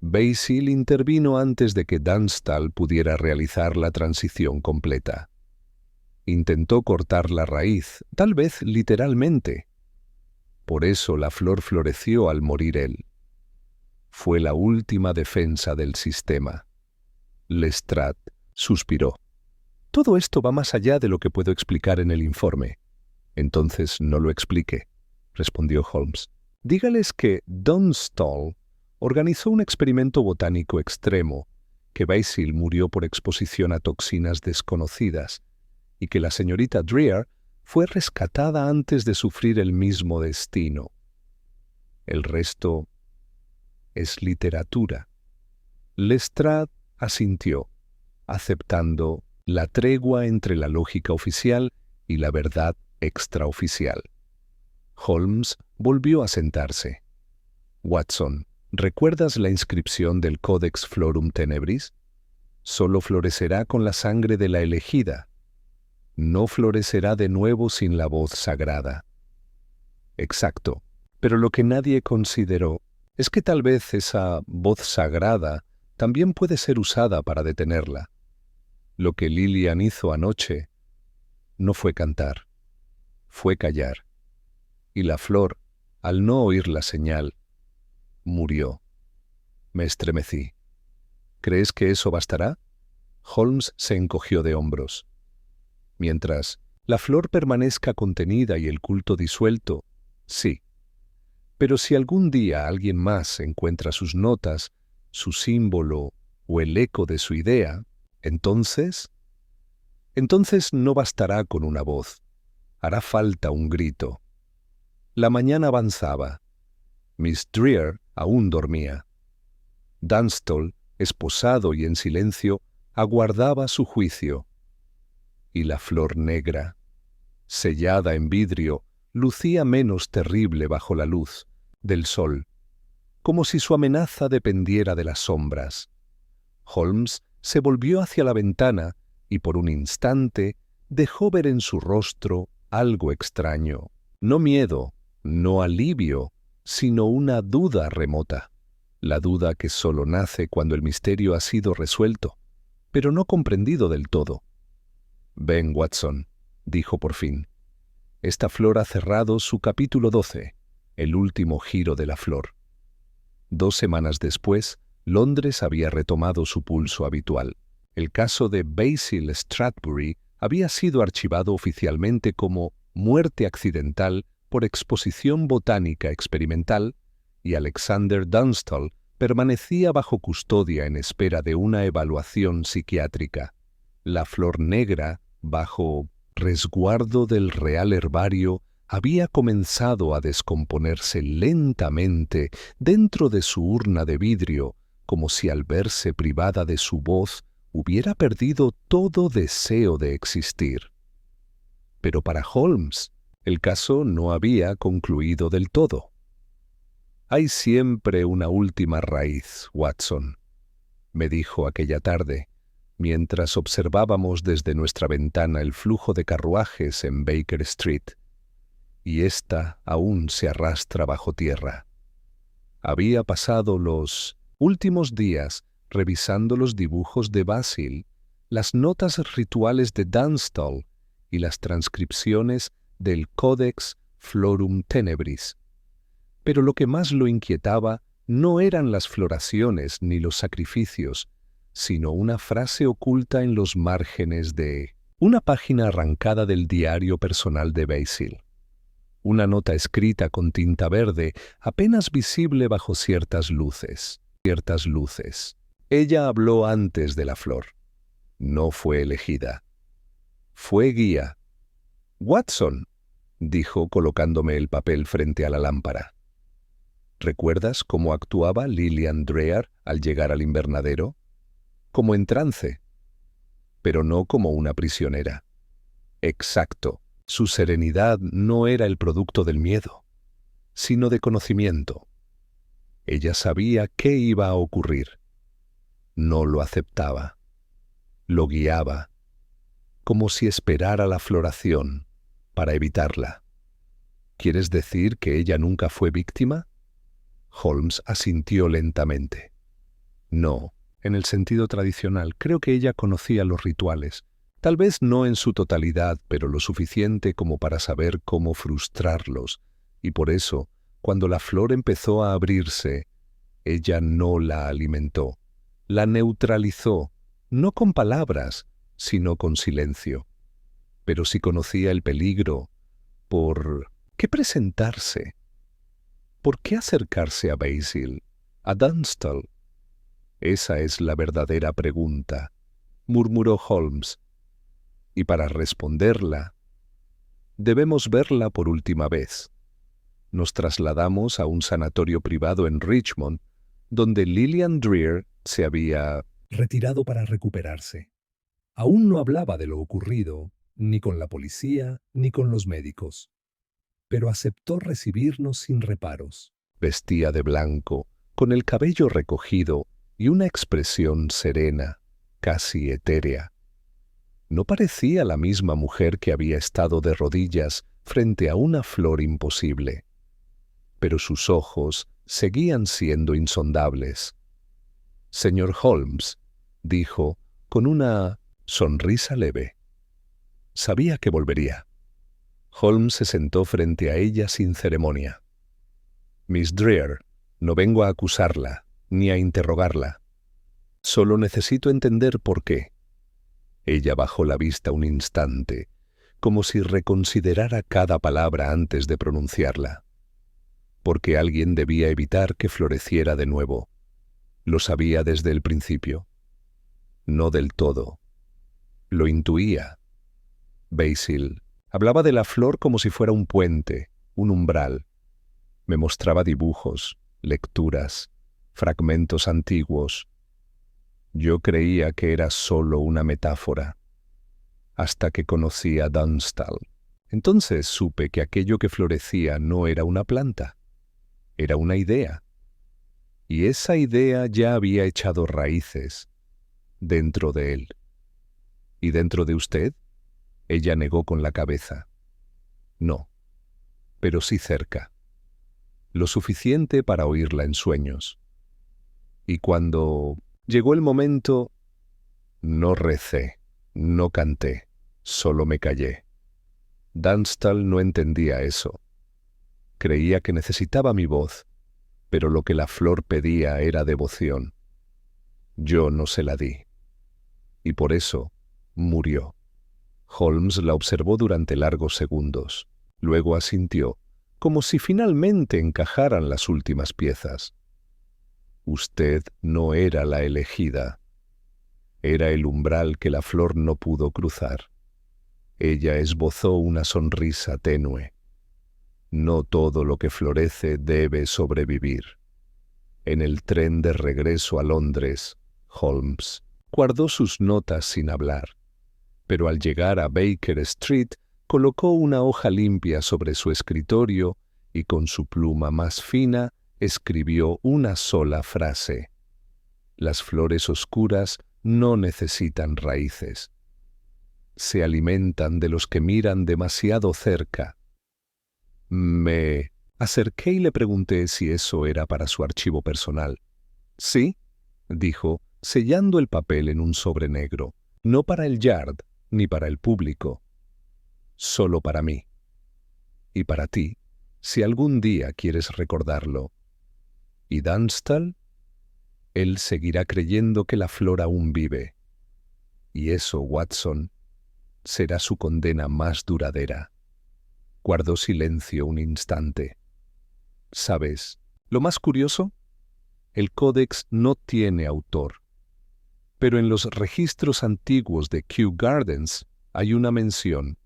Basil intervino antes de que Dunstall pudiera realizar la transición completa. Intentó cortar la raíz, tal vez literalmente. Por eso la flor floreció al morir él. Fue la última defensa del sistema. Lestrade suspiró. Todo esto va más allá de lo que puedo explicar en el informe. Entonces no lo explique, respondió Holmes. Dígales que Dunstall organizó un experimento botánico extremo, que Basil murió por exposición a toxinas desconocidas y que la señorita Dreer fue rescatada antes de sufrir el mismo destino. El resto es literatura. Lestrade asintió, aceptando la tregua entre la lógica oficial y la verdad extraoficial. Holmes volvió a sentarse. Watson, ¿recuerdas la inscripción del Codex Florum Tenebris? Solo florecerá con la sangre de la elegida. No florecerá de nuevo sin la voz sagrada. Exacto, pero lo que nadie consideró es que tal vez esa voz sagrada también puede ser usada para detenerla. Lo que Lillian hizo anoche no fue cantar, fue callar. Y la flor, al no oír la señal, murió. Me estremecí. ¿Crees que eso bastará? Holmes se encogió de hombros. Mientras la flor permanezca contenida y el culto disuelto, sí. Pero si algún día alguien más encuentra sus notas, su símbolo o el eco de su idea, entonces no bastará con una voz. Hará falta un grito. La mañana avanzaba. Miss Dreer aún dormía. Dunstall, esposado y en silencio, aguardaba su juicio. Y la flor negra, sellada en vidrio, lucía menos terrible bajo la luz del sol, como si su amenaza dependiera de las sombras. Holmes se volvió hacia la ventana y por un instante dejó ver en su rostro algo extraño. No miedo, no alivio, sino una duda remota. La duda que solo nace cuando el misterio ha sido resuelto, pero no comprendido del todo. «Ven, Watson», dijo por fin. Esta flor ha cerrado su capítulo 12, el último giro de la flor. 2 semanas después, Londres había retomado su pulso habitual. El caso de Basil Stradbury había sido archivado oficialmente como muerte accidental por exposición botánica experimental y Alexander Dunstall permanecía bajo custodia en espera de una evaluación psiquiátrica. La flor negra, bajo resguardo del Real Herbario, había comenzado a descomponerse lentamente dentro de su urna de vidrio, como si al verse privada de su voz hubiera perdido todo deseo de existir. Pero para Holmes, el caso no había concluido del todo. «Hay siempre una última raíz, Watson», me dijo aquella tarde, mientras observábamos desde nuestra ventana el flujo de carruajes en Baker Street. Y ésta aún se arrastra bajo tierra. Había pasado los últimos días revisando los dibujos de Basil, las notas rituales de Dunstall y las transcripciones del Codex Florum Tenebris. Pero lo que más lo inquietaba no eran las floraciones ni los sacrificios, sino una frase oculta en los márgenes de una página arrancada del diario personal de Basil. Una nota escrita con tinta verde, apenas visible bajo ciertas luces. Ella habló antes de la flor. No fue elegida. Fue guía. «Watson», dijo colocándome el papel frente a la lámpara. «¿Recuerdas cómo actuaba Lillian Dreher al llegar al invernadero? Como en trance, pero no como una prisionera». Exacto. Su serenidad no era el producto del miedo, sino de conocimiento. Ella sabía qué iba a ocurrir. No lo aceptaba. Lo guiaba, como si esperara la floración para evitarla. ¿Quieres decir que ella nunca fue víctima? Holmes asintió lentamente. No, en el sentido tradicional. Creo que ella conocía los rituales. Tal vez no en su totalidad, pero lo suficiente como para saber cómo frustrarlos. Y por eso, cuando la flor empezó a abrirse, ella no la alimentó. La neutralizó, no con palabras, sino con silencio. Pero si conocía el peligro, ¿por qué presentarse? ¿Por qué acercarse a Basil, a Dunstall? Esa es la verdadera pregunta, murmuró Holmes. Y para responderla, debemos verla por última vez. Nos trasladamos a un sanatorio privado en Richmond, donde Lillian Dreher se había retirado para recuperarse. Aún no hablaba de lo ocurrido, ni con la policía, ni con los médicos. Pero aceptó recibirnos sin reparos. Vestía de blanco, con el cabello recogido y una expresión serena, casi etérea. No parecía la misma mujer que había estado de rodillas frente a una flor imposible. Pero sus ojos seguían siendo insondables. «Señor Holmes», dijo, con una sonrisa leve. Sabía que volvería. Holmes se sentó frente a ella sin ceremonia. «Miss Dreher, no vengo a acusarla, ni a interrogarla. Solo necesito entender por qué». Ella bajó la vista un instante, como si reconsiderara cada palabra antes de pronunciarla. Porque alguien debía evitar que floreciera de nuevo. Lo sabía desde el principio. No del todo. Lo intuía. Basil hablaba de la flor como si fuera un puente, un umbral. Me mostraba dibujos, lecturas, fragmentos antiguos. Yo creía que era solo una metáfora, hasta que conocí a Dunstall. Entonces supe que aquello que florecía no era una planta, era una idea. Y esa idea ya había echado raíces dentro de él. ¿Y dentro de usted? Ella negó con la cabeza. No, pero sí cerca. Lo suficiente para oírla en sueños. Y cuando llegó el momento, no recé, no canté, solo me callé. Dunstall no entendía eso. Creía que necesitaba mi voz, pero lo que la flor pedía era devoción. Yo no se la di. Y por eso murió. Holmes la observó durante largos segundos. Luego asintió, como si finalmente encajaran las últimas piezas. Usted no era la elegida. Era el umbral que la flor no pudo cruzar. Ella esbozó una sonrisa tenue. No todo lo que florece debe sobrevivir. En el tren de regreso a Londres, Holmes guardó sus notas sin hablar, pero al llegar a Baker Street colocó una hoja limpia sobre su escritorio y con su pluma más fina escribió una sola frase. Las flores oscuras no necesitan raíces. Se alimentan de los que miran demasiado cerca. Me acerqué y le pregunté si eso era para su archivo personal. Sí, dijo, sellando el papel en un sobre negro. No para el Yard, ni para el público. Solo para mí. Y para ti, si algún día quieres recordarlo. ¿Y Dunstall? Él seguirá creyendo que la flor aún vive. Y eso, Watson, será su condena más duradera. Guardó silencio un instante. ¿Sabes lo más curioso? El códex no tiene autor. Pero en los registros antiguos de Kew Gardens hay una mención.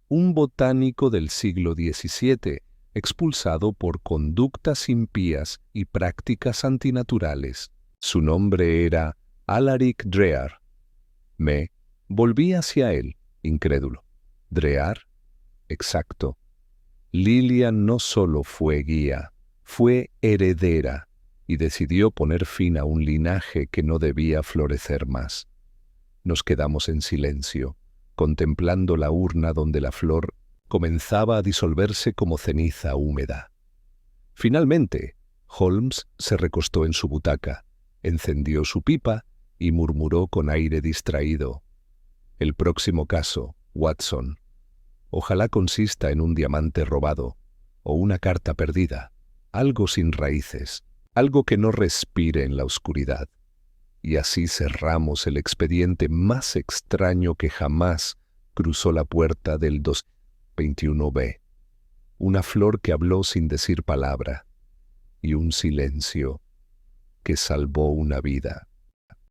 Un botánico del siglo XVII, expulsado por conductas impías y prácticas antinaturales. Su nombre era Alaric Drear. Me volví hacia él, incrédulo. ¿Drear? Exacto. Lilian no solo fue guía, fue heredera y decidió poner fin a un linaje que no debía florecer más. Nos quedamos en silencio, contemplando la urna donde la flor comenzaba a disolverse como ceniza húmeda. Finalmente, Holmes se recostó en su butaca, encendió su pipa y murmuró con aire distraído: «El próximo caso, Watson. Ojalá consista en un diamante robado o una carta perdida, algo sin raíces, algo que no respire en la oscuridad. Y así cerramos el expediente más extraño que jamás cruzó la puerta del 221B. Una flor que habló sin decir palabra y un silencio que salvó una vida».